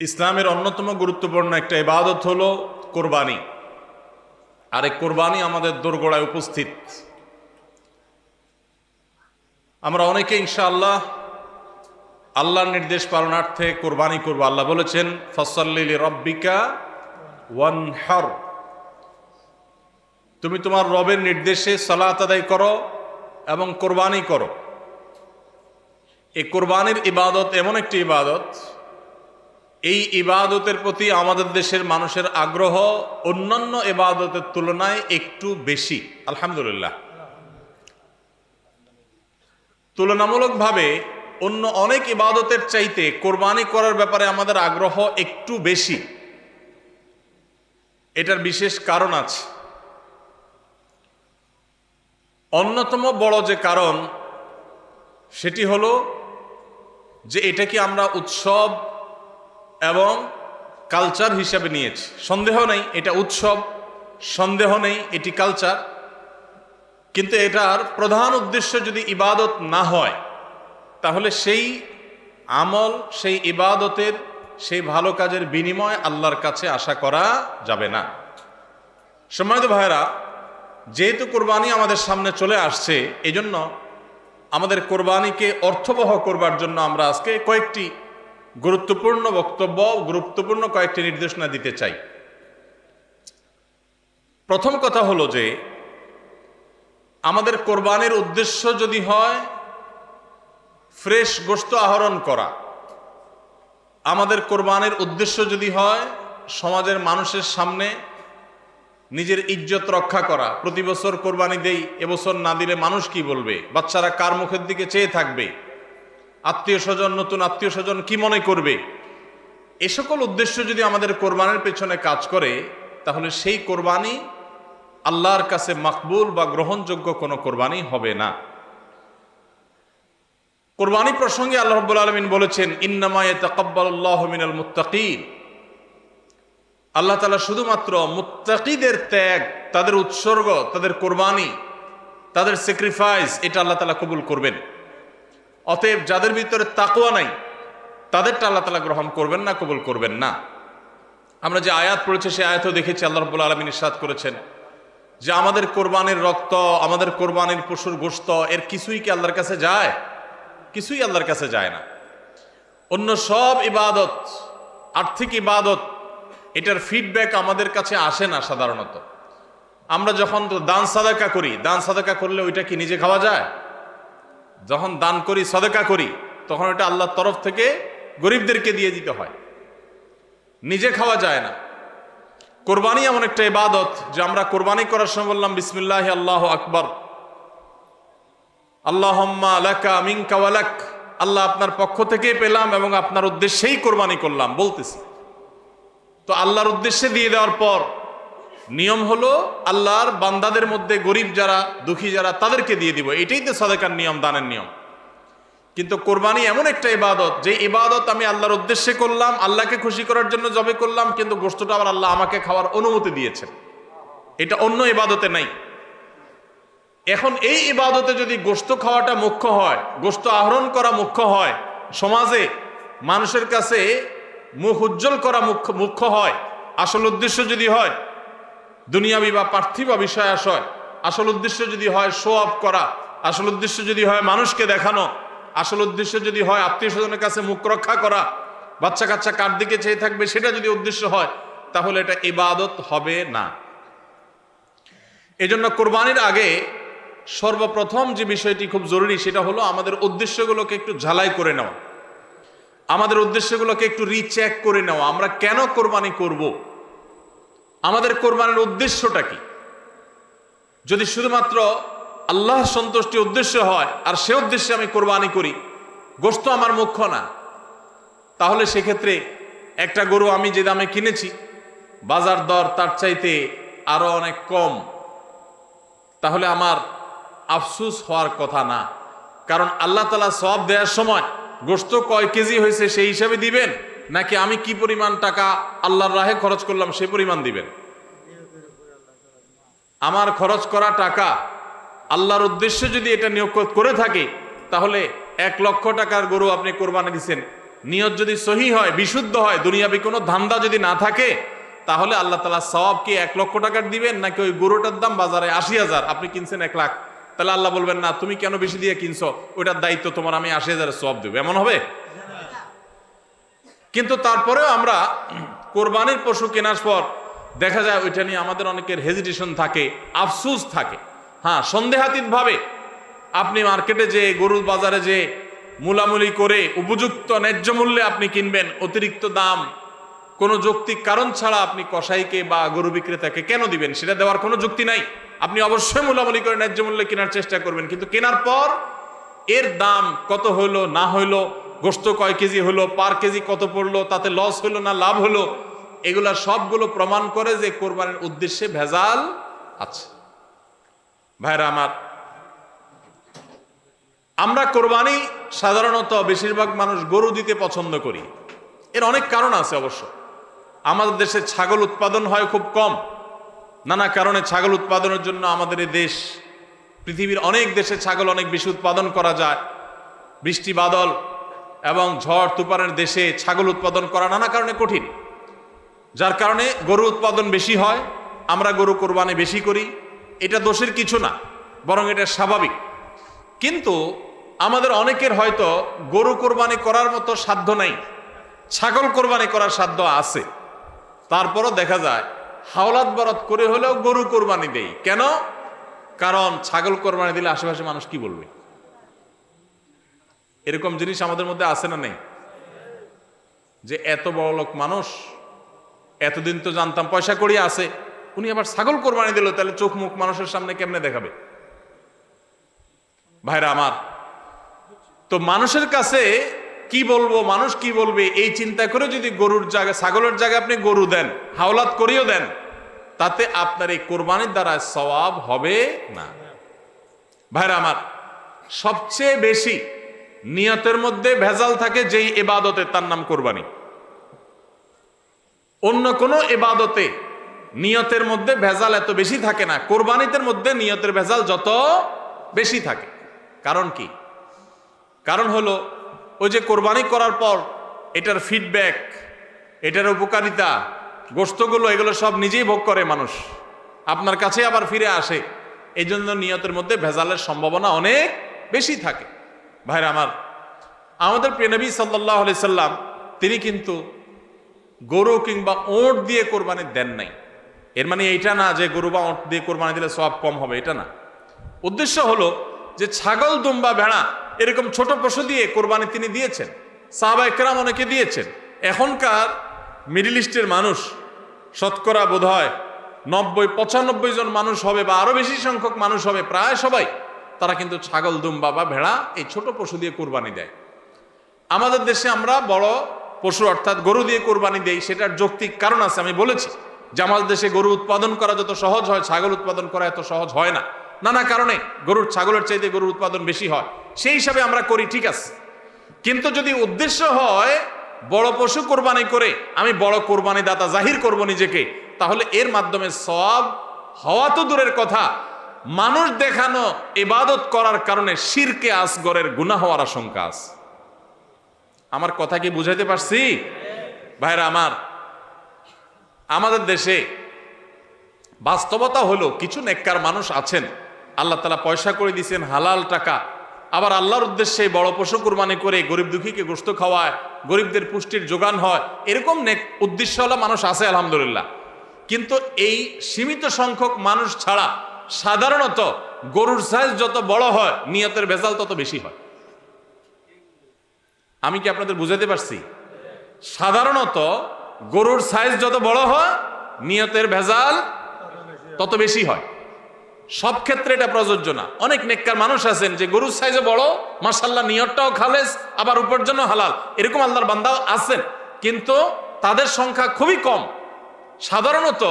ইসলামের অন্যতম গুরুত্বপূর্ণ একটা ইবাদত হলো কোরবানি। আর এই কোরবানি আমাদের দোরগোড়ায় উপস্থিত। আমরা অনেকে ইনশাআল্লাহ আল্লাহর নির্দেশ পালনার্থে কোরবানি করব। আল্লাহ বলেছেন, ফাসাল্লি লিরাব্বিকা ওয়ানহার, তুমি তোমার রবের নির্দেশে সালাত আদায় করো এবং কোরবানি করো। এই কোরবানির ইবাদত এমন একটি ইবাদত, এই ইবাদতের প্রতি আমাদের দেশের মানুষের আগ্রহ অন্যান্য ইবাদতের তুলনায় একটু বেশি। আলহামদুলিল্লাহ, তুলনামূলকভাবে অন্য অনেক ইবাদতের চাইতে কোরবানি করার ব্যাপারে আমাদের আগ্রহ একটু বেশি। এটার বিশেষ কারণ আছে। অন্যতম বড় যে কারণ সেটি হলো যে এটাকে আমরা উৎসব এবং কালচার হিসাবে নিয়েছি। সন্দেহ নেই এটা উৎসব, সন্দেহ নেই এটি কালচার, কিন্তু এটার প্রধান উদ্দেশ্য যদি ইবাদত না হয় তাহলে সেই আমল, সেই ইবাদতের, সেই ভালো কাজের বিনিময় আল্লাহর কাছে আশা করা যাবে না। সম্মানিত ভাইরা, যেহেতু কোরবানি আমাদের সামনে চলে আসছে, এজন্য আমাদের কোরবানিকে অর্থবহ করবার জন্য আমরা আজকে কয়েকটি গুরুত্বপূর্ণ বক্তব্য, গুরুত্বপূর্ণ কয়েকটি নির্দেশনা দিতে চাই। প্রথম কথা হলো যে আমাদের কোরবানির উদ্দেশ্য যদি হয় ফ্রেশ গোশত আহরণ করা, আমাদের কোরবানির উদ্দেশ্য যদি হয় সমাজের মানুষের সামনে নিজের ইজ্জত রক্ষা করা, প্রতি বছর কোরবানি দেই, এবছর না দিলে মানুষ কি বলবে, বাচ্চারা কার মুখের দিকে চেয়ে থাকবে, আত্মীয় স্বজন, নতুন আত্মীয় স্বজন কি মনে করবে, এ সকল উদ্দেশ্য যদি আমাদের কোরবানির পেছনে কাজ করে তাহলে সেই কোরবানি আল্লাহর কাছে মাকবুল বা গ্রহণযোগ্য কোনো কোরবানি হবে না। কোরবানি প্রসঙ্গে আল্লাহ রাব্বুল আলামিন বলেছেন, ইন্নামা ইয়াতাকাব্বালুল্লাহু মিনাল মুত্তাকিন, আল্লাহ তাআলা শুধুমাত্র মুত্তাকিদের ত্যাগ, তাদের উৎসর্গ, তাদের কোরবানি, তাদের স্যাক্রিফাইস, এটা আল্লাহ তাআলা কবুল করবেন। অতএব যাদের ভিতরে তাকওয়া নাই তাদেরটা আল্লাহ তাআলা গ্রহণ করবেন না, কবুল করবেন না। আমরা যে আয়াত পড়েছি সেই আয়াতও দেখেছি, আল্লাহ রাব্বুল আলামিন ইরশাদ করেছেন যে আমাদের কোরবানির রক্ত, আমাদের কোরবানির পশুর গোশত, এর কিছুই কি আল্লাহর কাছে যায়? কিছুই আল্লাহর কাছে যায় না। অন্য সব ইবাদত, আর্থিক ইবাদত, এটার ফিডব্যাক আমাদের কাছে আসে না সাধারণত। আমরা যখন দান সাদাকা করি, দান সাদাকা করলে ওইটা কি নিজে খাওয়া যায়? যখন দান করি, সাদাকা করি, তখন ওটা আল্লাহর তরফ থেকে গরিবদেরকে দিয়ে দিতে হয়, নিজে খাওয়া যায় না। কোরবানি এমন একটা ইবাদত যে আমরা কোরবানি করার সময় বললাম বিসমিল্লাহি আল্লাহু আকবার, আল্লাহুম্মা লাকা মিনকা ওয়া লাক, আল্লাহ আপনার পক্ষ থেকেই পেলাম এবং আপনার উদ্দেশ্যেই কোরবানি করলাম বলতেছি। তো আল্লাহর উদ্দেশ্যে দিয়ে দেওয়ার পর নিয়ম হলো আল্লাহর বান্দাদের মধ্যে গরিব যারা, দুঃখী যারা, তাদেরকে দিয়ে দিব। এটাই তো সাদাকার নিয়ম, দানের নিয়ম। কিন্তু কোরবানি এমন একটা ইবাদত যে ইবাদত আমি আল্লাহর উদ্দেশ্যে করলাম, আল্লাহকে খুশি করার জন্য জবে করলাম, কিন্তু গোশতটা আবার আল্লাহ আমাকে খাওয়ার অনুমতি দিয়েছেন। এটা অন্য ইবাদতে নাই। এখন এই ইবাদতে যদি গোশত খাওয়াটা মুখ্য হয়, গোশত আহরণ করা মুখ্য হয়, সমাজে মানুষের কাছে মুখ উজ্জ্বল করা মুখ্য হয়, আসল উদ্দেশ্য যদি হয় দুনিয়াবি বা পার্থিব বিষয় আশয়, আসল উদ্দেশ্য যদি হয় শো অফ করা, আসল উদ্দেশ্য যদি হয় মানুষকে দেখানো, আসল উদ্দেশ্য যদি হয় আত্মীয় স্বজনের কাছে মুখ রক্ষা করা, বাচ্চা কাচ্চা কার দিকে চেয়ে থাকবে, সেটা যদি উদ্দেশ্য হয় তাহলে এটা ইবাদত হবে না। এজন্য কোরবানির আগে সর্বপ্রথম যে বিষয়টি খুব জরুরি সেটা হলো আমাদের উদ্দেশ্যগুলোকে একটু ঝালাই করে নেওয়া, আমাদের উদ্দেশ্যগুলোকে একটু রিচেক করে নেওয়া। আমরা কেন কোরবানি করব? আমাদের কোরবানির উদ্দেশ্যটা কি? যদি শুধুমাত্র আল্লাহ সন্তুষ্টি উদ্দেশ্য হয় আর সে উদ্দেশ্যে আমি কোরবানি করি, গোশত আমার মুখ্য না, তাহলে সেক্ষেত্রে একটা গরু আমি যে দামে কিনেছি বাজার দর তার চাইতে আরো অনেক কম, তাহলে আমার আফসোস হওয়ার কথা না। কারণ আল্লাহ তাআলা সওয়াব দেওয়ার সময় গোশত কয় কেজি হয়েছে সেই হিসাবে দিবেন, নাকি আমি কি পরিমাণ টাকা আল্লাহর রাহে খরচ করলাম সেই পরিমাণ দিবেন? আমার খরচ করা টাকা আল্লাহর উদ্দেশ্যে যদি এটা নিয়োগ করে থাকে তাহলে 1 লক্ষ টাকার গরু আপনি কোরবানি দিচ্ছেন, নিয়ত যদি সহি হয়, বিশুদ্ধ হয়, দুনিয়াবি কোনো ধান্দা যদি না থাকে, তাহলে আল্লাহ তাআলা সওয়াব কি 1 লক্ষ টাকার দিবেন, নাকি ওই গরুটার দাম বাজারে 80,000, আপনি কিনছেন 1 লাখ, তাহলে আল্লাহ বলবেন না তুমি কেন বেশি দিয়ে কিনছো, ওইটার দায়িত্ব তোমার, আমি 80,000 সওয়াব দেব, এমন হবে? কিন্তু তারপরেও আমরা কোরবানির পশু কেনার পর দেখা যায় ওইটা নিয়ে আমাদের অনেকের হেজিটেশন থাকে, আফসোস থাকে। হ্যাঁ, সন্দেহাতীত ভাবে আপনি মার্কেটে যে গরুর বাজারে যে মূলামূলি করে উপযুক্ত ন্যায্য মূল্যে আপনি কিনবেন, অতিরিক্ত দাম কোনো যৌক্তিক কারণ ছাড়া আপনি কসাইকে বা গরু বিক্রেতাকে কেন দিবেন? সেটা দেওয়ার কোনো যুক্তি নাই। আপনি অবশ্যই মূলামূলি করে ন্যায্য মূল্যে কেনার চেষ্টা করবেন, কিন্তু কেনার পর এর দাম কত হইলো না হইলো, গোশত কয় কেজি হলো, পার কেজি কত পড়লো, তাতে লস হইলো না লাভ হলো, এগুলা সবগুলো প্রমাণ করে যে কোরবানির উদ্দেশ্যে ভেজাল আছে। ভাইরা আমার, আমরা কোরবানি সাধারণত বেশিরভাগ মানুষ গরু দিতে পছন্দ করি। এর অনেক কারণ আছে অবশ্য। আমাদের দেশে ছাগল উৎপাদন হয় খুব কম, নানা কারণে ছাগল উৎপাদনের জন্য আমাদের এই দেশ, পৃথিবীর অনেক দেশে ছাগল অনেক বেশি উৎপাদন করা যায়। বৃষ্টি বাদল এবং ঝড় তুফানের দেশে ছাগল উৎপাদন করা নানা কারণে কঠিন, যার কারণে গরু উৎপাদন বেশি হয়, আমরা গরু কোরবানি বেশি করি। এটা দোষের কিছু না, বরং এটা স্বাভাবিক। কিন্তু আমাদের অনেকের হয়তো গরু কোরবানি করার মতো সাধ্য নাই, ছাগল কোরবানি করার সাধ্য আছে। তারপরও দেখা যায় হাওলাত বরাত করে হলেও গরু কোরবানি দেই। কেন? কারণ ছাগল কোরবানি দিলে আশেপাশে মানুষ কি বলবে? এরকম জিনিস আমাদের মধ্যে আছে না নেই? যে এত বড় লোক মানুষ, এতদিন তো জানতাম পয়সা কড়ি আছে, উনি আবার ছাগল কোরবানি দিল, তাহলে চোখ মুখ মানুষের সামনে কেমনে দেখাবে? ভাইরা আমার, তো মানুষের কাছে কি বলবো, মানুষ কি বলবে, এই চিন্তা করে যদি গরুর জায়গায় ছাগলের জায়গায় আপনি গরু দেন, হাওলাত করিও দেন, তাতে আপনার এই কোরবানির দ্বারা সওয়াব হবে না। ভাইরা আমার, সবচেয়ে বেশি নিয়তের মধ্যে ভেজাল থাকে যেই ইবাদতে, তার নাম কোরবানি। অন্য কোনো ইবাদতে নিয়তের মধ্যে ভেজাল এত বেশি থাকে না, কোরবানিদের মধ্যে নিয়তের ভেজাল যত বেশি থাকে। কারণ কি? কারণ হলো ওই যে কোরবানি করার পর এটার ফিডব্যাক, এটার উপকারিতা, গোশতগুলো, এগুলো সব নিজেই ভোগ করে মানুষ, আপনার কাছে আবার ফিরে আসে। এই জন্য নিয়তের মধ্যে ভেজালের সম্ভাবনা অনেক বেশি থাকে। ভাইরা আমার, আমাদের প্রিয় নবী সাল্লাল্লাহু আলাইহি সাল্লাম তিনি কিন্তু গরু কিংবা ওঁট দিয়ে কোরবানি দেন নাই। এর মানে এইটা না যে গরু বা ওঁট দিয়ে কোরবানি দিলে সওয়াব কম হবে, এটা না। উদ্দেশ্য হলো যে ছাগল, দুম্বা, ভেড়া এরকম ছোট পশু দিয়ে কোরবানি তিনি দিয়েছেন, সাহাবা একরাম অনেকে দিয়েছেন। এখনকার মিডল ইস্টের মানুষ শতকরা বোধ হয় 90-95 জন মানুষ হবে, বা আরো বেশি সংখ্যক মানুষ হবে, প্রায় সবাই, তারা কিন্তু ছাগল, দুম্বা বা ভেড়া এই ছোট পশু দিয়ে কোরবানি দেয়। আমাদের দেশে আমরা বড় পশু অর্থাৎ গরু দিয়ে কোরবানি দেই, সেটার যৌক্তিক কারণ আছে। আমি বলেছি যে আমাদের দেশে গরু উৎপাদন করা যত সহজ হয়, ছাগল উৎপাদন করা এত সহজ হয় না, নানা কারণে গরুর, ছাগলের চাইতে গরুর উৎপাদন বেশি হয়, সেই হিসাবে আমরা করি, ঠিক আছে। কিন্তু যদি উদ্দেশ্য হয় বড় পশু কোরবানি করে আমি বড় কোরবানি দাতা জাহির করব নিজেকে, তাহলে এর মাধ্যমে সওয়াব হওয়া তো দূরের কথা, মানুষ দেখানো ইবাদত করার কারণে শিরকে আসগরের গুনাহ হওয়ার আশঙ্কা আছে। আমার কথা কি বুঝাইতে পারছি? ভাইরা আমার, আমাদের দেশে বাস্তবতা হলো কিছু নেককার মানুষ আছেন, আল্লাহ তাআলা পয়সা করে দিয়েছেন, হালাল টাকা, আবার আল্লাহর উদ্দেশ্যে বড় পশু কুরবানি করে গরিব দুঃখীকে গোশত খাওয়ায়, গরিবদের পুষ্টির যোগান হয়, এরকম নেক উদ্দেশ্যওয়ালা মানুষ আছে আলহামদুলিল্লাহ। কিন্তু এই সীমিত সংখ্যক মানুষ ছাড়া সাধারণত গরুর সাইজ যত বড় হয় নিয়তের ভেজাল তত বেশি হয়। আমি কি আপনাদের বুঝাতে পারছি? সাধারণত গরুর সাইজ যত বড় হয় নিয়তের ভেজাল তত বেশি হয়। সব ক্ষেত্রে এটা প্রযোজ্য না। অনেক নেককার মানুষ আছেন যে গরুর সাইজে বড়, মাশাআল্লাহ নিয়তটাও খালেস, আবার উপার্জন হালাল, এরকম আল্লাহর বান্দাও আছেন, কিন্তু তাদের সংখ্যা খুবই কম। সাধারণত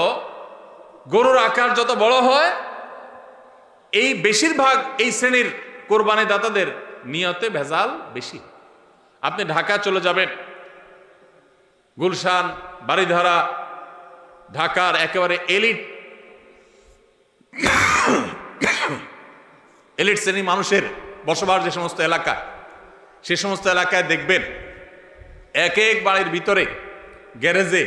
গরুর আকার যত বড় হয় এই বেশিরভাগ এই শ্রেণীর কোরবানি দাতাদের নিয়তে ভেজাল বেশি। আপনি ঢাকা চলে যাবেন, গুলশান, বাড়িধারা, ঢাকার একেবারে এলিট শ্রেণী মানুষের বসবাস যে সমস্ত এলাকায়, সে সমস্ত এলাকায় দেখবেন এক এক বাড়ির ভিতরে গ্যারেজে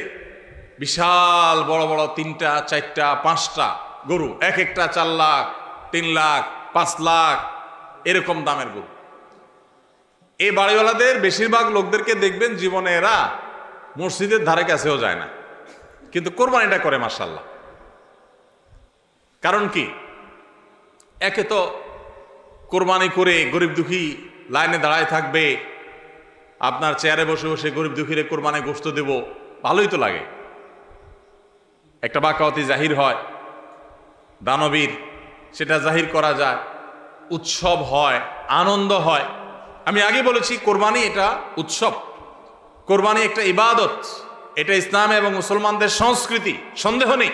বিশাল বড় বড় 3টা 4টা 5টা গরু, এক একটা 4 লাখ 3 লাখ 5 লাখ এরকম দামের গরু। এই বাড়িওয়ালাদের বেশিরভাগ লোকদেরকে দেখবেন জীবনে এরা মসজিদের ধারে কাছেও যায় না, কিন্তু কোরবানিটা করে মাশাআল্লাহ। কারণ কি? একে তো কোরবানি করে গরিব দুঃখী লাইনে দাঁড়ায় থাকবে, আপনার চেয়ারে বসে বসে গরিব দুঃখীরে কোরবানি গোশত দেব, ভালোই তো লাগে। একটা বাকাওয়াতি জাহির হয়, দানবীর সেটা জাহির করা যায়, উৎসব হয়, আনন্দ হয়। আমি আগে বলেছি কোরবানি এটা উৎসব, কোরবানি একটা ইবাদত, এটা ইসলাম এবং মুসলমানদের সংস্কৃতি, সন্দেহ নেই।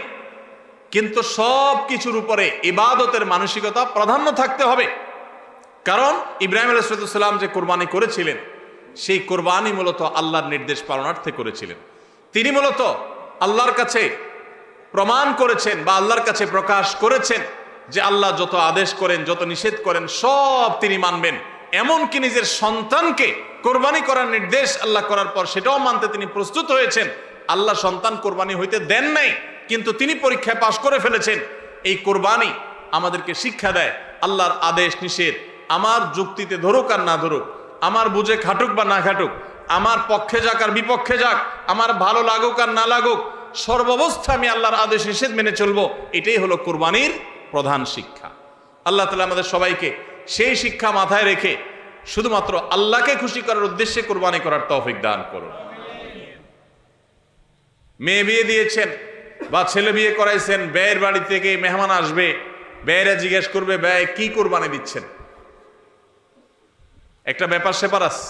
কিন্তু সব কিছুর উপরে ইবাদতের মানসিকতা প্রাধান্য থাকতে হবে। কারণ ইব্রাহিম আলাইহিস সালাম যে কোরবানি করেছিলেন, সেই কোরবানি মূলত আল্লাহর নির্দেশ পালনার্থে করেছিলেন। তিনি মূলত আল্লাহর কাছে প্রমাণ করেছেন বা আল্লাহর কাছে প্রকাশ করেছেন যে আল্লাহ যত আদেশ করেন, যত নিষেধ করেন সব তিনি মানবেন। এমনকি নিজের সন্তানকে কোরবানি করার নির্দেশ আল্লাহ করার পর সেটাও মানতে তিনি প্রস্তুত হয়েছেন। আল্লাহ সন্তান কোরবানি হইতে দেন নাই, কিন্তু তিনি পরীক্ষায় পাশ করে ফেলেছেন। এই কোরবানি আমাদেরকে শিক্ষা দেয় আল্লাহর আদেশ নিষেধ আমার যুক্তিতে ধরুক আর না ধরুক, আমার বুঝে খাটুক বা না খাটুক, আমার পক্ষে যাক আর বিপক্ষে যাক, আমার ভালো লাগুক আর না লাগুক, সর্বাবস্থা আমি আল্লাহর আদেশ নিষেধ মেনে চলবো। এটাই হলো কোরবানির প্রধান শিক্ষা। আল্লাহ তাআলা আমাদের সবাইকে সেই শিক্ষা মাথায় রেখে শুধুমাত্র আল্লাহকে খুশি করার উদ্দেশ্যে কোরবানি করার তৌফিক দান করুন। মেয়ে বিয়ে দিয়েছেন বা ছেলে বিয়ে করাইছেন, ব্যয়ের বাড়ি থেকে মেহমান আসবে, ব্যয়েরা জিজ্ঞেস করবে ব্যয় কি কোরবানি দিচ্ছেন, একটা ব্যাপার সেপার আছে।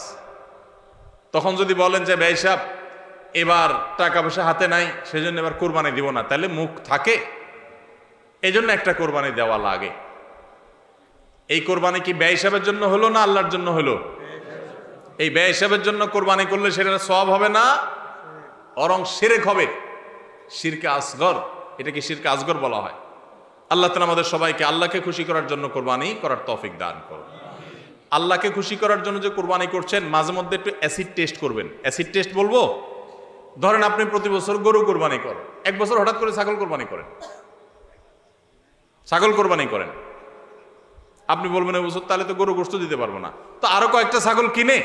তখন যদি বলেন যে ব্যয় সাহেব এবার টাকা পয়সা হাতে নাই, সেজন্য এবার কোরবানি দিব না, তাহলে মুখ থাকে। এই জন্য একটা কোরবানি দেওয়া লাগে। এই কোরবানি কি ব্যয় হিসাবের জন্য হলো না আল্লাহর জন্য হলো? এই ব্যয় হিসাবের জন্য কোরবানি করলে সেটা সওয়াব হবে না, বরং শিরক হবে, শিরকে আসগর। এটাকে শিরকে আসগর বলা হয়। আল্লাহ তাআলা আমাদের সবাইকে আল্লাহকে খুশি করার জন্য কোরবানি করার তৌফিক দান করুন। আল্লাহকে খুশি করার জন্য যে কোরবানি করছেন, মাঝে মধ্যে একটু অ্যাসিড টেস্ট করবেন। অ্যাসিড টেস্ট বলবো, ধরেন আপনি প্রতি বছর গরু কোরবানি করেন, এক বছর হঠাৎ করে ছাগল কোরবানি করেন, ছাগল কোরবানি করেন। আপনি বলবেন এই বছর তাহলে তো গরু গোশত দিতে পারবো না, তো আরো কয়েকটা ছাগল কিনে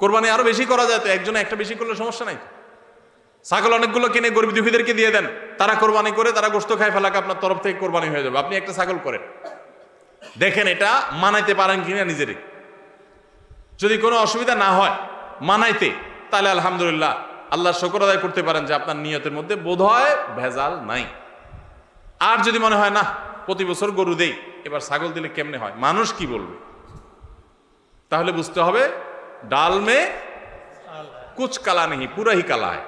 কোরবানি আরো বেশি করা যায়। তো একজনে একটা বেশি করলে সমস্যা নাই। ছাগল অনেকগুলো কিনে গরিব দুঃখীদেরকে দিয়ে দেন, তারা কোরবানি করে তারা গোশত খায় ফেলাকে আপনার তরফ থেকে কোরবানি হয়ে যাবে। আপনি একটা ছাগল করেন, দেখেন এটা মানাইতে পারেন কিনা নিজেরই। যদি কোনো অসুবিধা না হয় মানাইতে, তাহলে আলহামদুলিল্লাহ আল্লাহর শুকর আদায় করতে পারেন যে আপনার নিয়তের মধ্যে বোধহয় ভেজাল নাই। আর যদি মনে হয় না প্রতি বছর গরু দেই, এবার ছাগল দিলে কেমনে হয়, মানুষ কি বলবে, তাহলে বুঝতে হবে ডাল মে কুচ কালা নেই, পুরা হি কালা হয়।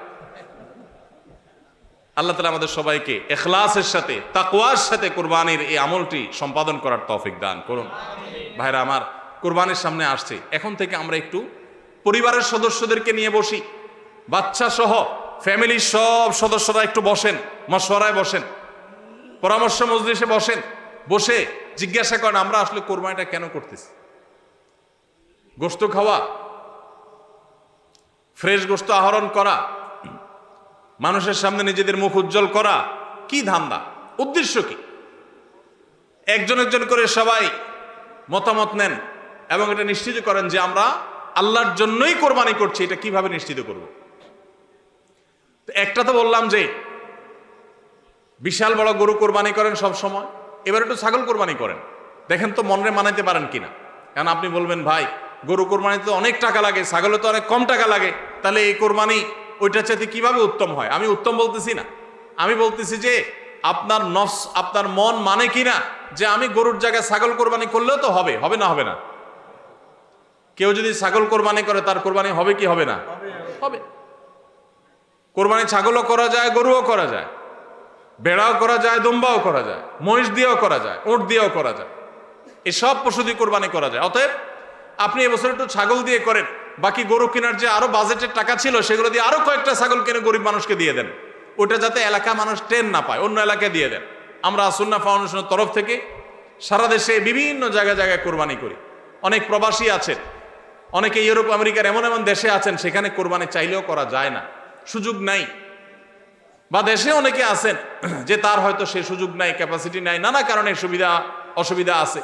আল্লাহ তাআলা আমাদের সবাইকে ইখলাসের সাথে তাকওয়ার সাথে কুরবানির এই আমলটি সম্পাদন করার তৌফিক দান করুন। ভাইরা আমার, কুরবানির সামনে আসছে, এখন থেকে আমরা একটু পরিবারের সদস্যদেরকে নিয়ে বসি, বাচ্চা সহ ফ্যামিলির সব সদস্যরা একটু বসেন, মশওয়ারায় বসেন, পরামর্শ মজলিসে বসেন, বসে জিজ্ঞাসা করেন আমরা আসলে কোরবানিটা কেন করতেছি। গোশত খাওয়া, ফ্রেশ গোশত আহরণ করা, মানুষের সামনে নিজেদের মুখ উজ্জ্বল করা, কি ধান্দা, উদ্দেশ্য কি? একজন একজন করে সবাই মতামত নেন এবং এটা নিশ্চিত করেন যে আমরা আল্লাহর জন্যই কোরবানি করছি। এটা কিভাবে নিশ্চিত করব? একটা তো বললাম যে বিশাল বড় গরু কোরবানি করেন সব সময়, এবার একটু ছাগল কোরবানি করেন, দেখেন তো মনে মানাইতে পারেন কিনা। কারণ আপনি বলবেন ভাই গরু কোরবানিতে তো অনেক টাকা লাগে, ছাগলে তো অনেক কম টাকা লাগে, তাহলে এই কোরবানি ওইটার চাইতে কিভাবে উত্তম হয়? আমি উত্তম বলতেছি না, আমি বলতেছি যে আপনার নফস, আপনার মন মানে কিনা যে আমি গরুর জায়গায় ছাগল কোরবানি করলেও তো হবে, হবে না হবে না? কেউ যদি ছাগল কোরবানি করে তার কোরবানি হবে কি হবে না? হবে। কোরবানি ছাগলও করা যায়, গরুও করা যায়, ভেড়াও করা যায়, দুম্বাও করা যায়, মহিষ দিয়েও করা যায়, উট দিয়েও করা যায়, এসব পশু দিয়ে কোরবানি করা যায়। অতএব আপনি এবছর একটু ছাগল দিয়ে করেন, বাকি গরু কেনার যে আরো বাজেটের টাকা ছিল সেগুলো দিয়ে আরো কয়েকটা ছাগল কিনে গরিব মানুষকে দিয়ে দেন, ওটা যাতে এলাকা মানুষ ট্রেন না পায়, অন্য এলাকায় দিয়ে দেন। আমরা সুন্নাহ ফাউন্ডেশনের তরফ থেকে সারা দেশে বিভিন্ন জায়গায় জায়গায় কোরবানি করি। অনেক প্রবাসী আছেন অনেকে ইউরোপ আমেরিকার এমন এমন দেশে আছেন সেখানে কোরবানি চাইলেও করা যায় না, সুযোগ নাই। বা দেশে অনেকে আছেন যে তার হয়তো সে সুযোগ নাই, ক্যাপাসিটি নাই, নানা কারণে সুবিধা অসুবিধা আছে।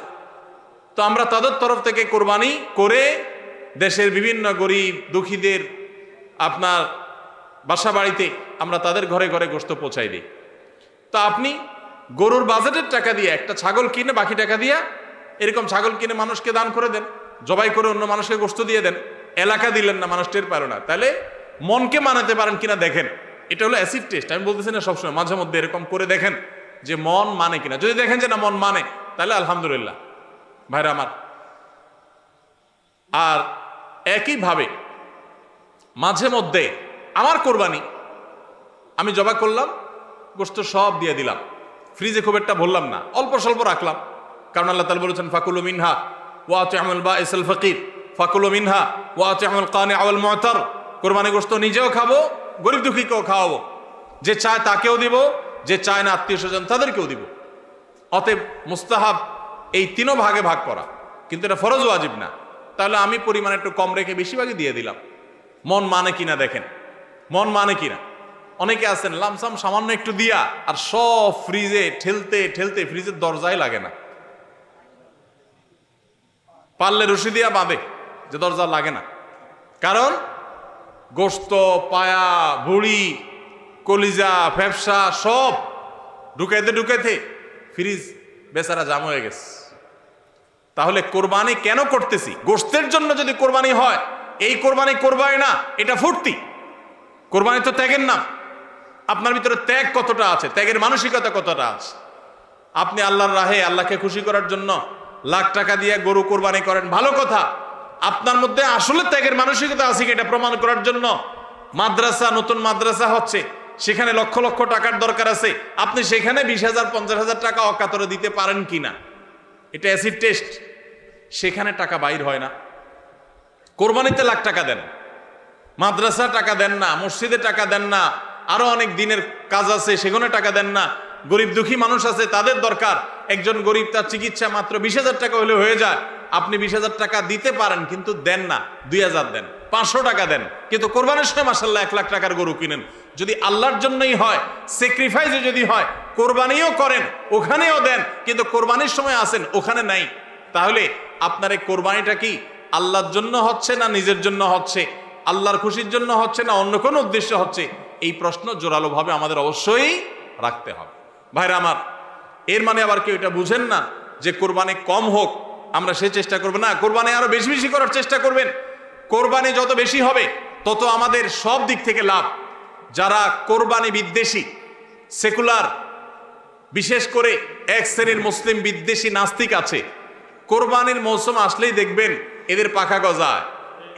তো আমরা তাদের তরফ থেকে কোরবানি করে দেশের বিভিন্ন গরিব দুঃখীদের আপনার বাসা বাড়িতে আমরা তাদের ঘরে ঘরে গোশত পৌঁছাই দিই। তো আপনি গরুর বাজেটের টাকা দিয়ে একটা ছাগল কিনে বাকি টাকা দিয়ে এরকম ছাগল কিনে মানুষকে দান করে দেন, জবাই করে অন্য মানুষকে গোশত দিয়ে দেন, এলাকা দিলেন না, মানুষ টের পারো না। তাহলে মনকে মানাতে পারেন কিনা দেখেন। এটা হলো অ্যাসিড টেস্ট। আমি বলতেছি না সবসময়, মাঝে মধ্যে এরকম করে দেখেন যে মন মানে কিনা। যদি দেখেন যে না মন মানে, তাহলে আলহামদুলিল্লাহ ভাইরা আমার। আর একইভাবে মাঝে মধ্যে আমার কোরবানি আমি জবাই করলাম, গোশত সব দিয়ে দিলাম, ফ্রিজে খুব একটা ভরলাম না, অল্প স্বল্প রাখলাম। কারণ আল্লাহ তাআলা বলেছেন ফাকুলু মিনহা ওয়া আতি'মুল বাইসাল ফাকির ফাকুলু মিনহা ওয়া আতি'মুল কানি'a ওয়াল মু'তার। কোরবানি গোশত নিজেও খাবো, গরিব দুঃখীকেও খাওয়াবো, যে চায় তাকেও দিব, যে চায় না আত্মীয় স্বজন তাদেরকেও দিব। অতএব মুস্তাহাব এই তিনও ভাগে ভাগ করা, কিন্তু এটা ফরজ ওয়াজিব না। তাহলে আমি পরিমাণ একটু কম রেখে বেশিরভাগই দিয়ে দিলাম। মন মানে কিনা দেখেন, মন মানে কিনা। অনেকে আছেন লামসাম সামান্য একটু দিয়া আর সব ফ্রিজে ঠেলতে ঠেলতে ফ্রিজের দরজাই লাগে না, পারলে রশি দিয়া বাঁধে যে দরজা লাগে না। কারণ গোশত, পায়া, ভুড়ি, কলিজা, ফ্যাপসা সব ঢুকাইতে ঢুকাইতে ফ্রিজ বেচারা জাম হয়ে গেছে। তাহলে কোরবানি কেন করতেছি? গোশতের জন্য যদি কোরবানি হয়, এই কোরবানি করবাই না, এটা ফুর্তি। কোরবানি তো ত্যাগের নাম। আপনার ভিতরে ত্যাগ কতটা আছে, ত্যাগের মানসিকতা কতটা আছে। আপনি আল্লাহর রাহে আল্লাহকে খুশি করার জন্য লাখ টাকা দিয়ে গরু কোরবানি করেন, ভালো কথা। আপনার মধ্যে আসলে ত্যাগের মানসিকতা আছে কি, এটা প্রমাণ করার জন্য মাদ্রাসা, নতুন মাদ্রাসা হচ্ছে, সেখানে লক্ষ লক্ষ টাকার দরকার আছে। আপনি সেখানে 20,000 50,000 টাকা অকাতরে দিতে পারেন কিনা, এটা অ্যাসিড টেস্ট। সেখানে টাকা বাইর হয় না। কোরবানিতে লাখ টাকা দেন, মাদ্রাসা টাকা দেন না, মসজিদে টাকা দেন না, আরো অনেক দিনের কাজ আছে সেখানে টাকা দেন না। গরিব দুঃখী মানুষ আছে, তাদের দরকার। একজন গরিব, তার চিকিৎসা মাত্র 20,000 টাকা হলে হয়ে যায়। আপনি 20,000 টাকা দিতে পারেন কিন্তু দেন না, 2,000 দেন, 500 টাকা দেন, কিন্তু কোরবানির সময় মাশাআল্লাহ 1 লাখ টাকার গরু কিনেন। যদি আল্লাহর জন্যই হয়, স্যাক্রিফাইসে যদি হয়, কোরবানিও করেন, ওখানেও দেন, কিন্তু কোরবানির সময় আসেন ওখানে নাই। তাহলে আপনার এই কোরবানিটা কি আল্লাহর জন্য হচ্ছে না নিজের জন্য হচ্ছে, আল্লাহর খুশির জন্য হচ্ছে না অন্য কোনো উদ্দেশ্য হচ্ছে? এই প্রশ্ন জোরালোভাবে আমাদের অবশ্যই রাখতে হবে। ভাইরা আমার, এর মানে আবার কেউ এটা বুঝেন না যে কোরবানি কম হোক আমরা সে চেষ্টা করবো না, কোরবানি আরো বেশি বেশি করার চেষ্টা করবেন। কোরবানি যত বেশি হবে তত আমাদের সব দিক থেকে লাভ। যারা কোরবানি বিদ্বেষী, সেকুলার, বিশেষ করে এক শ্রেণীর মুসলিম বিদ্বেষী নাস্তিক আছে, কোরবানির মৌসুম আসলেই দেখবেন এদের পাখা গজায়।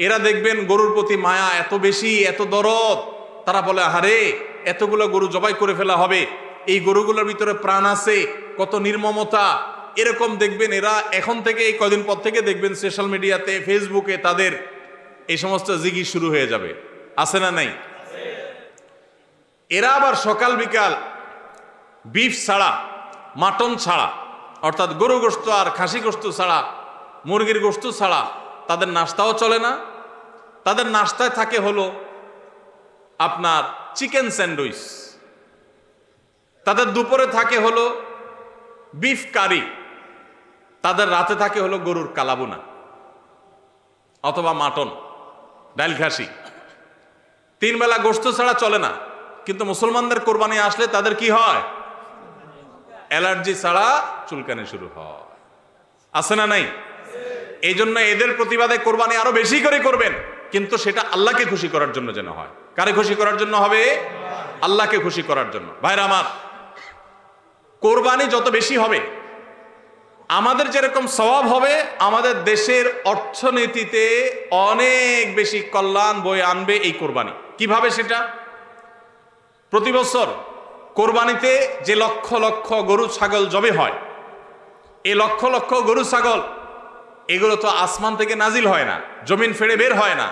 এরা দেখবেন গরুর প্রতি মায়া এত বেশি, এত দরদ। তারা বলে আরে এতগুলো গরু জবাই করে ফেলা হবে, এই গরুগুলোর ভিতরে প্রাণ আছে, কত নির্মমতা। এরকম দেখবেন এরা এখন থেকে, এই কয়দিন পর থেকে দেখবেন সোশ্যাল মিডিয়াতে, ফেসবুকে তাদের এই সমস্ত জিগির শুরু হয়ে যাবে। আছে না নাই? এরা আবার সকাল বিকাল বিফ ছাড়া, মাটন ছাড়া, অর্থাৎ গরু গোশত আর খাসি গোশত ছাড়া, মুরগির গোশত ছাড়া তাদের নাস্তাও চলে না। তাদের নাস্তায় থাকে হলো আপনার চিকেন স্যান্ডউইচ, তাদের দুপুরে থাকে হলো বিফ কারি, তাদের রাতে থাকে হলো গরুর কালাবুনা অথবা মাটন, ডাল খাসি। 3 বেলা গোশত ছাড়া চলে না। কিন্তু মুসলমানদের কোরবানি আসলে তাদের কি হয়? অ্যালার্জি ছাড়া চুলকানি শুরু হয়। আছে না নাই? এই জন্য এদের প্রতিবাদে কোরবানি আরো বেশি করে করবেন, কিন্তু সেটা আল্লাহকে খুশি করার জন্য যেন হয়। কারে খুশি করার জন্য হবে? আল্লাহকে খুশি করার জন্য। ভাইরা আমার, কোরবানি যত বেশি হবে আমাদের যেরকম সওয়াব হবে, আমাদের দেশের অর্থনীতিতে অনেক বেশি কল্যাণ বয়ে আনবে এই কোরবানি। কিভাবে সেটা? প্রতি বছর কোরবানিতে যে লক্ষ লক্ষ গরু ছাগল জবে হয়, এই লক্ষ লক্ষ গরু ছাগল এগুলো তো আসমান থেকে নাজিল হয় না, জমিন ফেড়ে বের হয় না।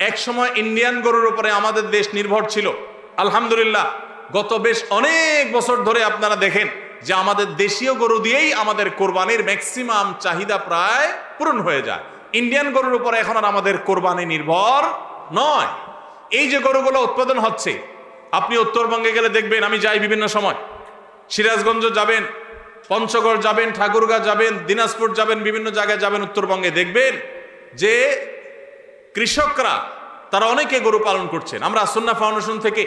এক সময় ইন্ডিয়ান গরুর উপরে আমাদের দেশ নির্ভর ছিল। আলহামদুলিল্লাহ গত বেশ অনেক বছর ধরে আপনারা দেখেন যে আমাদের দেশীয় গরু দিয়েই আমাদের কোরবানির ম্যাক্সিমাম চাহিদা প্রায় পূরণ হয়ে যায়। ইন্ডিয়ান গরুর উপরে এখন আর আমাদের কোরবানি নির্ভর নয়। এই যে গরুগুলো উৎপাদন হচ্ছে, আপনি উত্তরবঙ্গে গেলে দেখবেন, আমি যাই বিভিন্ন সময়, সিরাজগঞ্জ যাবেন, পঞ্চগড় যাবেন, ঠাকুরগাঁ যাবেন, দিনাজপুর যাবেন, বিভিন্ন জায়গায় যাবেন উত্তরবঙ্গে, দেখবেন যে কৃষকরা তারা অনেকে গরু পালন করছেন। আমরা সুন্নাহ ফাউন্ডেশন থেকে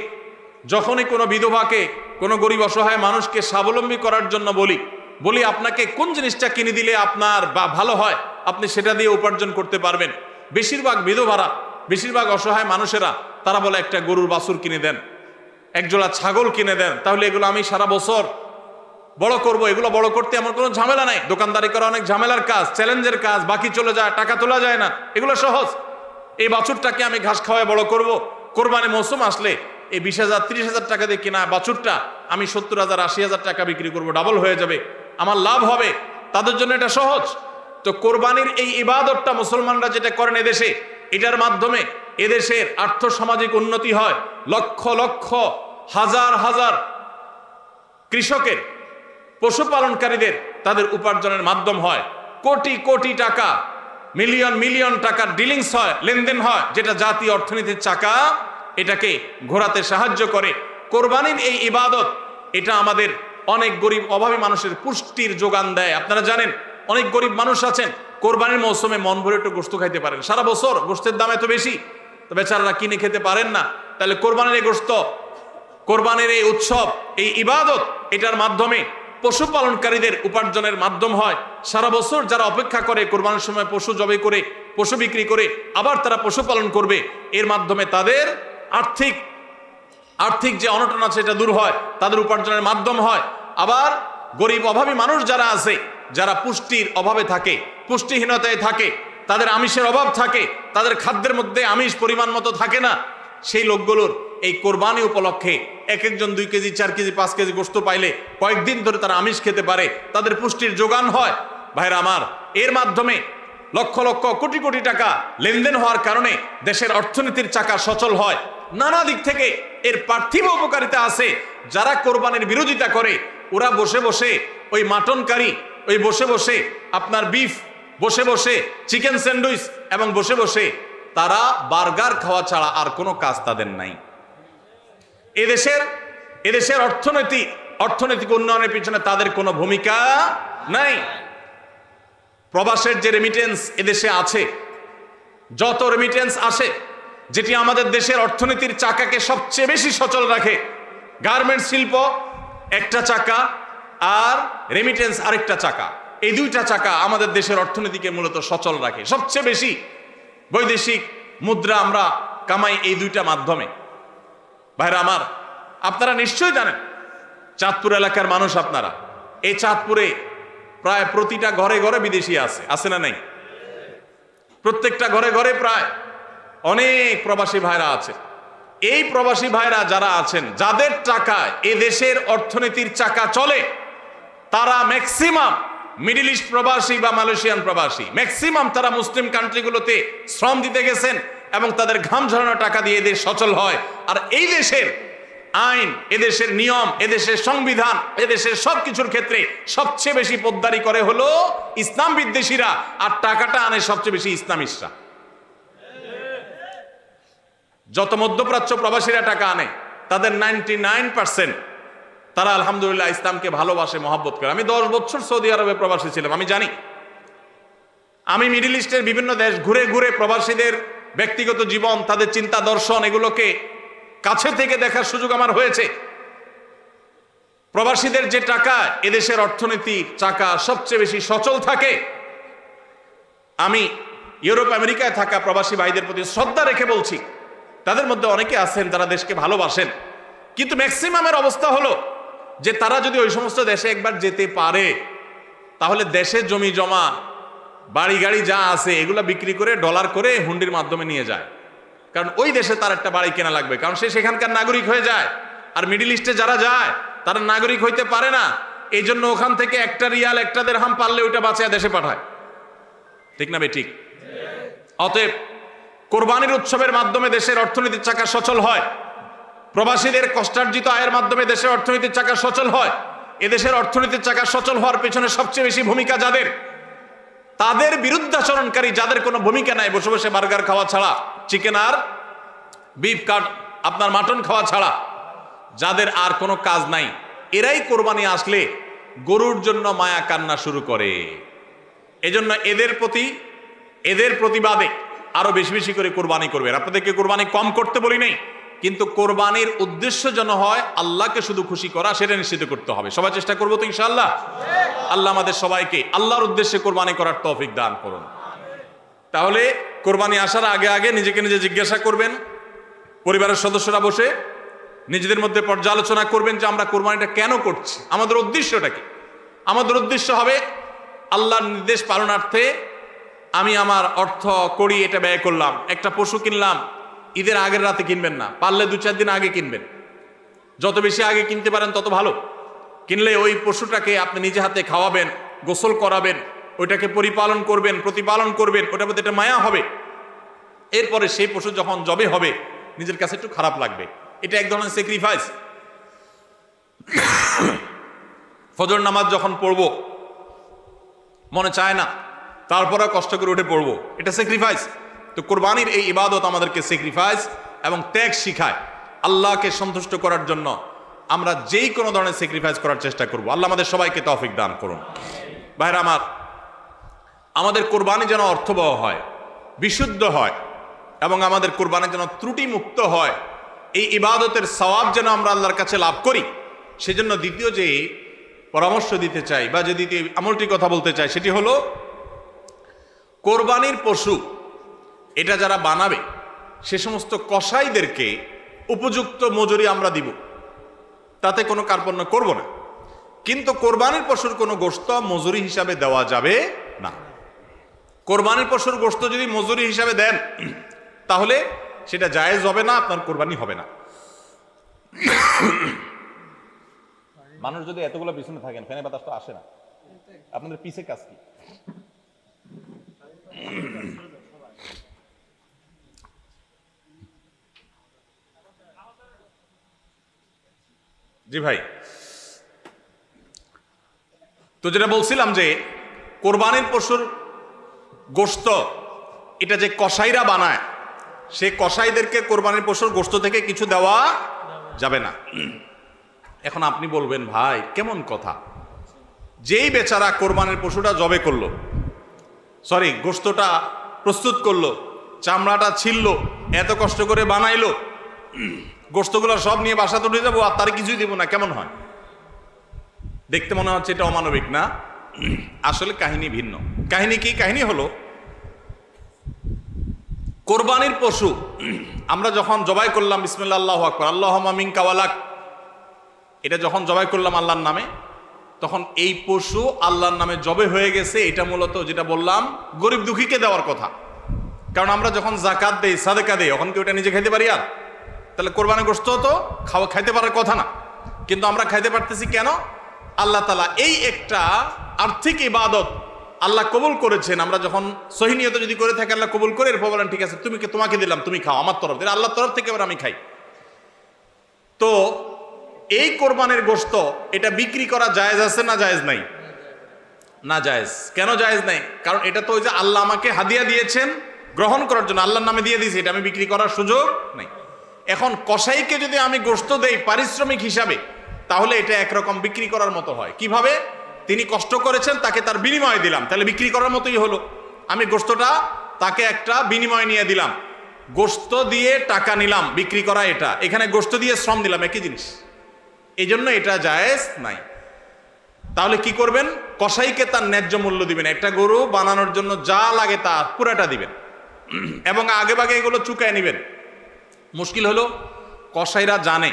যখনই কোনো বিধবাকে, কোনো গরিব অসহায় মানুষকে স্বাবলম্বী করার জন্য বলি আপনাকে কোন জিনিসটা কিনে দিলে আপনার বা ভালো হয়, আপনি সেটা দিয়ে উপার্জন করতে পারবেন। বেশিরভাগ বিধবারা, বেশিরভাগ অসহায় মানুষেরা তারা বলে একটা গরুর বাছুর কিনে দেন, একজোড়া ছাগল কিনে দেন, তাহলে এগুলো আমি সারা বছর বড় করব। এগুলো বড় করতে আমার কোনো ঝামেলা নাই। দোকানদারি করা অনেক ঝামেলার কাজ, চ্যালেঞ্জের কাজ, বাকি চলে যায়, টাকা তোলা যায় না, এগুলো সহজ। এই বাছুরটাকে আমি ঘাস খাওয়ায় বড় করব। কোরবানি মৌসুম আসলে এই 20,000 30,000 টাকা দিয়ে কেনা বাছুরটা আমি 70,000 80,000 টাকা বিক্রি করব, ডাবল হয়ে যাবে, আমার লাভ হবে। তাদের জন্য এটা সহজ। তো কোরবানির এই ইবাদতটা মুসলমানরা যেটা করেন এদেশে, এটার মাধ্যমে এদেশের আর্থ সামাজিক উন্নতি হয়। লক্ষ লক্ষ হাজার হাজার কৃষকের, পশুপালনকারীদের তাদের উপার্জনের মাধ্যম হয়। কোটি কোটি টাকা, মিলিয়ন মিলিয়ন টাকার ডিলিংস হয়, লেনদেন হয়, যেটা জাতীয় অর্থনীতির চাকা এটাকে ঘোরাতে সাহায্য করে। কোরবানির এই ইবাদত এটা আমাদের অনেক গরিব অভাবী মানুষের পুষ্টির যোগান দেয়। আপনারা জানেন অনেক গরিব মানুষ আছেন কোরবানির মৌসুমে মন ভরে একটু গোশত খাইতে পারেন, সারা বছর গোশতের দাম এত বেশি, তো বেচারারা কিনে খেতে পারেন না। তাহলে কোরবানির এই গোশত, কোরবানির এই উৎসব, এই ইবাদত, এটার মাধ্যমে পশুপালনকারীদের উপার্জনের মাধ্যম হয়। সারা বছর যারা অপেক্ষা করে কোরবানির সময় পশু জবাই করে, পশু বিক্রি করে আবার তারা পশুপালন করবে, এর মাধ্যমে তাদের আর্থিক যে অনটন আছে এটা দূর হয়, তাদের উপার্জনের মাধ্যম হয়। আবার গরিব অভাবী মানুষ যারা আছে, যারা পুষ্টির অভাবে থাকে, পুষ্টিহীনতায় থাকে, তাদের আমিষের অভাব থাকে, তাদের খাদ্যের মধ্যে আমিষ পরিমাণ মতো থাকে না, সেই লোকগুলোর এই কোরবানি উপলক্ষে এক একজন 2 কেজি 4 কেজি 5 কেজি গোশত পাইলে কয়েকদিন ধরে তারা আমিষ খেতে পারে, তাদের পুষ্টির যোগান হয়। ভাইরা আমার, এর মাধ্যমে লক্ষ লক্ষ কোটি কোটি টাকা লেনদেন হওয়ার কারণে দেশের অর্থনীতির চাকা সচল হয়। নানা দিক থেকে এর পার্থিব উপকারিতা আছে। যারা কোরবানির বিরোধিতা করে ওরা বসে বসে ওই মাটন কারি, ওই বসে বসে আপনার বিফ, বসে বসে চিকেন স্যান্ডউইচ, এবং বসে বসে তারা বার্গার খাওয়া ছাড়া আর কোনো কাজ তাদের নাই। এদেশের অর্থনৈতিক উন্নয়নের পিছনে তাদের কোনো ভূমিকা নাই। প্রবাসের যে রেমিটেন্স এদেশে আছে, যত রেমিটেন্স আসে, যেটি আমাদের দেশের অর্থনীতির চাকাকে সবচেয়ে বেশি সচল রাখে, গার্মেন্টস শিল্প একটা চাকা আর রেমিটেন্স আরেকটা চাকা, এই দুইটা চাকা আমাদের দেশের অর্থনীতিকে মূলত সচল রাখে। সবচেয়ে বেশি বৈদেশিক মুদ্রা আমরা কামাই এই দুইটা মাধ্যমে। ভাইরা আমার, আপনারা নিশ্চয়ই জানেন চাঁদপুর এলাকার মানুষ আপনারা, এই চাঁদপুরে প্রায় প্রতিটা ঘরে ঘরে বিদেশি আছে না নাই? প্রত্যেকটা ঘরে ঘরে প্রায় অনেক প্রবাসী ভাইরা আছে। এই প্রবাসী ভাইরা যারা আছেন, যাদের টাকায় এ দেশের অর্থনীতির চাকা চলে, তারা ম্যাক্সিমাম মিডল ইস্ট প্রবাসী বা মালয়েশিয়ান প্রবাসী, ম্যাক্সিমাম তারা মুসলিম কান্ট্রিগুলোতে শ্রম দিতে গেছেন এবং তাদের ঘাম ঝরানো টাকা দিয়ে এদের সচল হয়। আর এই দেশের আইন, এদেশের নিয়ম, এদেশের সংবিধান, এদেশের সবকিছুর ক্ষেত্রে সবচেয়ে বেশি পোদ্দারি করে হলো ইসলাম বিদ্বেষীরা, আর টাকাটা আনে সবচেয়ে বেশি ইসলামিস্টরা। যত মধ্যপ্রাচ্য প্রবাসীরা টাকা আনে, তাদের 99% তারা আলহামদুলিল্লাহ ইসলামকে ভালোবাসে, মহব্বত করে। আমি 10 বছর সৌদি আরবে প্রবাসী ছিলাম, আমি জানি। আমি মিডল ইস্টের বিভিন্ন দেশ ঘুরে ঘুরে প্রবাসীদের ব্যক্তিগত জীবন, তাদের চিন্তা দর্শন, এগুলোকে কাছে থেকে দেখার সুযোগ আমার হয়েছে। প্রবাসীদের যে টাকা এদেশের অর্থনীতির চাকা সবচেয়ে বেশি সচল থাকে। আমি ইউরোপ আমেরিকায় থাকা প্রবাসী ভাইদের প্রতি শ্রদ্ধা রেখে বলছি, তাদের মধ্যে অনেকে আছেন তারা দেশকে ভালোবাসেন, কিন্তু ম্যাক্সিমামের অবস্থা হলো যে তারা যদি ওই সমস্ত দেশে একবার যেতে পারে, তাহলে দেশের জমি জমা, বাড়ি গাড়ি যা আছে এগুলা বিক্রি করে ডলার করে হুন্ডির মাধ্যমে নিয়ে যায়। কারণ ওই দেশে তার একটা বাড়ি কেনা লাগবে, কারণ সে সেখানকার নাগরিক হয়ে যায়। আর মিডল ইস্টে যারা যায় তারা নাগরিক হইতে পারে না, এই জন্য ওখান থেকে 1 রিয়াল 1 দিরহাম পারলে ওইটা বাঁচিয়ে দেশে পাঠায়। ঠিক না ঠিক? অতএব কোরবানির উৎসবের মাধ্যমে দেশের অর্থনীতির চাকা সচল হয়। প্রবাসীদের কষ্টার্জিত আয়ের মাধ্যমে দেশের অর্থনীতির চাকা সচল হয়। এদেশের অর্থনীতির চাকা সচল হওয়ার পেছনে সবচেয়ে বেশি ভূমিকা যাদের, তাদের বিরুদ্ধাচরণকারী যাদের কোনো ভূমিকা নাই, বসে বসে বার্গার খাওয়া ছাড়া, চিকেন আর বিফ কাট আপনার মাটন খাওয়া ছাড়া যাদের আর কোনো কাজ নাই, এরাই কোরবানি আসলে গরুর জন্য মায়া কান্না শুরু করে। এজন্য এদের প্রতিবাদে আরো বেশি বেশি করে কোরবানি করবেন। আপনাদেরকে কোরবানি কম করতে বলি নাই, কিন্তু কোরবানির উদ্দেশ্য যেন হয় আল্লাহকে শুধু খুশি করা, সেটা নিশ্চিত করতে হবে। সবাই চেষ্টা করবো তো ইনশাআল্লাহ। আল্লাহ আমাদের সবাইকে আল্লাহর উদ্দেশ্যে কোরবানি করার তৌফিক দান করুন। তাহলে কোরবানি আসার আগে আগে নিজেকে নিজে জিজ্ঞাসা করবেন, পরিবারের সদস্যরা বসে নিজেদের মধ্যে পর্যালোচনা করবেন যে আমরা কোরবানিটা কেন করছি, আমাদের উদ্দেশ্যটা কি। আমাদের উদ্দেশ্য হবে আল্লাহর নির্দেশ পালনার্থে আমি আমার অর্থ করি এটা ব্যয় করলাম। একটা পশু কিনলাম, ঈদের আগের রাতে কিনবেন না, পারলে 2-4 দিন আগে কিনবেন। যত বেশি আগে কিনতে পারেন তত ভালো। কিনলে ওই পশুটাকে আপনি নিজে হাতে খাওয়াবেন, গোসল করাবেন, ওইটাকে পরিপালন করবেন, প্রতিপালন করবেন, ওটার প্রতি একটা মায়া হবে। এরপরে সেই পশু যখন জবে হবে নিজের কাছে একটু খারাপ লাগবে। এটা এক ধরনের স্যাক্রিফাইস। ফজর নামাজ যখন পড়বো মনে চায় না, তারপরে কষ্ট করে উঠে পড়বো, এটা স্যাক্রিফাইস। তো কোরবানির এই ইবাদত আমাদেরকে স্যাক্রিফাইস এবং ত্যাগ শিখায়। আল্লাহকে সন্তুষ্ট করার জন্য আমরা যেই কোনো ধরনের স্যাক্রিফাইস করার চেষ্টা করব। আল্লাহ আমাদের সবাইকে তৌফিক দান করুন। ভাইরা আমার, আমাদের কোরবানি যেন অর্থবহ হয়, বিশুদ্ধ হয় এবং আমাদের কোরবানি যেন ত্রুটি মুক্ত হয়, এই ইবাদতের সওয়াব যেন আমরা আল্লাহর কাছে লাভ করি, সেজন্য দ্বিতীয় যে পরামর্শ দিতে চাই বা যে দ্বিতীয় আমলটি কথা বলতে চাই সেটি হলো কোরবানির পশু এটা যারা বানাবে সে সমস্ত কসাইদেরকে উপযুক্ত মজুরি আমরা দিব, তাতে কোনো কার্পণ্য করব না। কিন্তু কোরবানির পশুর কোনো গোশত মজুরি হিসাবে দেওয়া যাবে না। কোরবানির পশুর গোশত যদি মজুরি হিসাবে দেন তাহলে সেটা জায়েজ হবে না, আপনার কোরবানি হবে না। মানুষ যদি এতগুলো পিছনে থাকেন, ফ্যানের বাতাস তো আসে না, আপনাদের পিছে কাজ কি? জি ভাই, তো যেটা বলছিলাম যে কোরবানির পশুর গোশত এটা যে কসাইরা বানায়, সে কসাইদেরকে কোরবানির পশুর গোশত থেকে কিছু দেওয়া যাবে না। এখন আপনি বলবেন, ভাই কেমন কথা, যেই বেচারা কোরবানির পশুটা জবে করলো, গোশতটা প্রস্তুত করলো, চামড়াটা ছিললো, এত কষ্ট করে বানাইলো, গোশতগুলো সব নিয়ে বাসাতে উঠে যাবো আর তার কিছুই দেবো না, কেমন হয়? দেখতে মনে হচ্ছে এটা অমানবিক না? আসলে কাহিনী ভিন্ন। কাহিনী কি? কাহিনী হলো কোরবানির পশু আমরা যখন জবাই করলাম, বিসমিল্লাহ আল্লাহু আকবার, আল্লাহুম্মা মিনকা ওয়ালাক, এটা যখন জবাই করলাম আল্লাহর নামে, তখন এই পশু আল্লাহর নামে জবে হয়ে গেছে। এটা মূলত যেটা বললাম গরিব দুঃখীকে দেওয়ার কথা। কারণ আমরা যখন যাকাত দেই, সাদেকা দেই, তখন কি ওটা নিজে খাইতে পারি? আর তাহলে কোরবানির গোশত তো খাইতে পারার কথা না, কিন্তু আমরা খাইতে পারতেছি কেন? আল্লাহ তাআলা এই একটা আর্থিক ইবাদত আল্লাহ কবুল করেছেন। আমরা যখন সহি নিয়ত যদি করে থাকি আল্লাহ কবুল করে, এরপর বলেন ঠিক আছে তোমাকে দিলাম, তুমি খাও আমার তরফ থেকে, আল্লাহর তরফ থেকে এবার আমি খাই। তো এই কোরবানির গোশত এটা বিক্রি করা জায়েজ আছে না জায়েজ নাই? না জায়েজ। কেন জায়েজ নাই? কারণ এটা তো ওই যে আল্লাহ আমাকে হাদিয়া দিয়েছেন গ্রহণ করার জন্য, আল্লাহর নামে দিয়ে দিয়েছি, এটা আমি বিক্রি করার সুযোগ নাই। এখন কসাইকে যদি আমি গোশত দেই পারিশ্রমিক হিসাবে, তাহলে এটা একরকম বিক্রি করার মতো হয়। কিভাবে? তিনি কষ্ট করেছেন, তাকে তার বিনিময় দিলাম, তাহলে বিক্রি করার মতোই হলো। আমি গোশতটা তাকে একটা বিনিময় নিয়ে দিলাম, গোশত দিয়ে টাকা নিলাম, বিক্রি করা এটা, এখানে গোশত দিয়ে শ্রম দিলাম, একই জিনিস। এই জন্য এটা জায়েজ নাই। তাহলে কি করবেন? কসাইকে তার ন্যায্য মূল্য দিবেন। একটা গরু বানানোর জন্য যা লাগে তা পুরাটা দিবেন এবং আগে ভাগে এগুলো চুকায় নিবেন। মুশকিল হলো কসাইরা জানে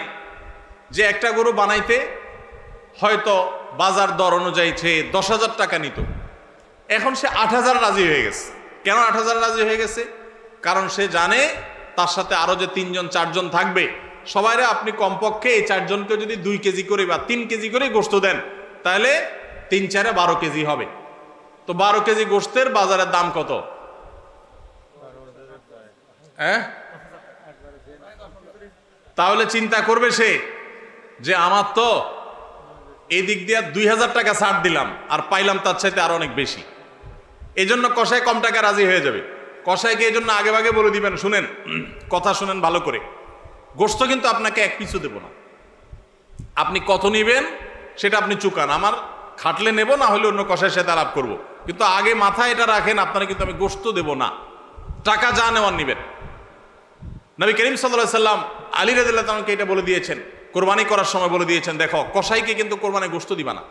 যে একটা গরু বানাইতে হয়তো বাজার দর অনুযায়ী সে 10,000 টাকা নিত, এখন সে 8,000 রাজি হয়ে গেছে। কেন 8,000 রাজি হয়ে গেছে? কারণ সে জানে তার সাথে আরো যে 3-4 জন থাকবে, সবাইরে আপনি কমপক্ষে এই 4 জনকে যদি 2 কেজি করে বা 3 কেজি করে গোশত দেন, তাহলে 3-4 12 কেজি হবে। তো 12 কেজি গোশতের বাজারের দাম কত? তাহলে চিন্তা করবে সে যে আমার তো এই দিক দিয়ে 2,000 টাকা ছাড় দিলাম আর পাইলাম তার চাইতে আরো অনেক বেশি। এই জন্য কসাই কম টাকা রাজি হয়ে যাবে। কসাইকে এই জন্য আগে ভাগে বলে দিবেন, শুনেন, কথা শুনেন ভালো করে, গোশত কিন্তু আপনাকে এক পিছু দেব না, আপনি কত নিবেন সেটা আপনি চুকান, আমার খাটলে নেব, না হলে অন্য কসাইয়ের সাথে আলাপ করবো, কিন্তু আগে মাথায় এটা রাখেন আপনারা কিন্তু আমি গোশত দেব না, টাকা যা নেওয়ার নিবেন। নবী করিম সাল্লাল্লাহু আলাইহি সাল্লাম আলী রাদিয়াল্লাহু তাআলাকে এটা বলে দিয়েছেন, কোরবানি করার সময় বলে দিয়েছেন, দেখো কসাইকে কিন্তু কোরবানির গোশত দিবা না,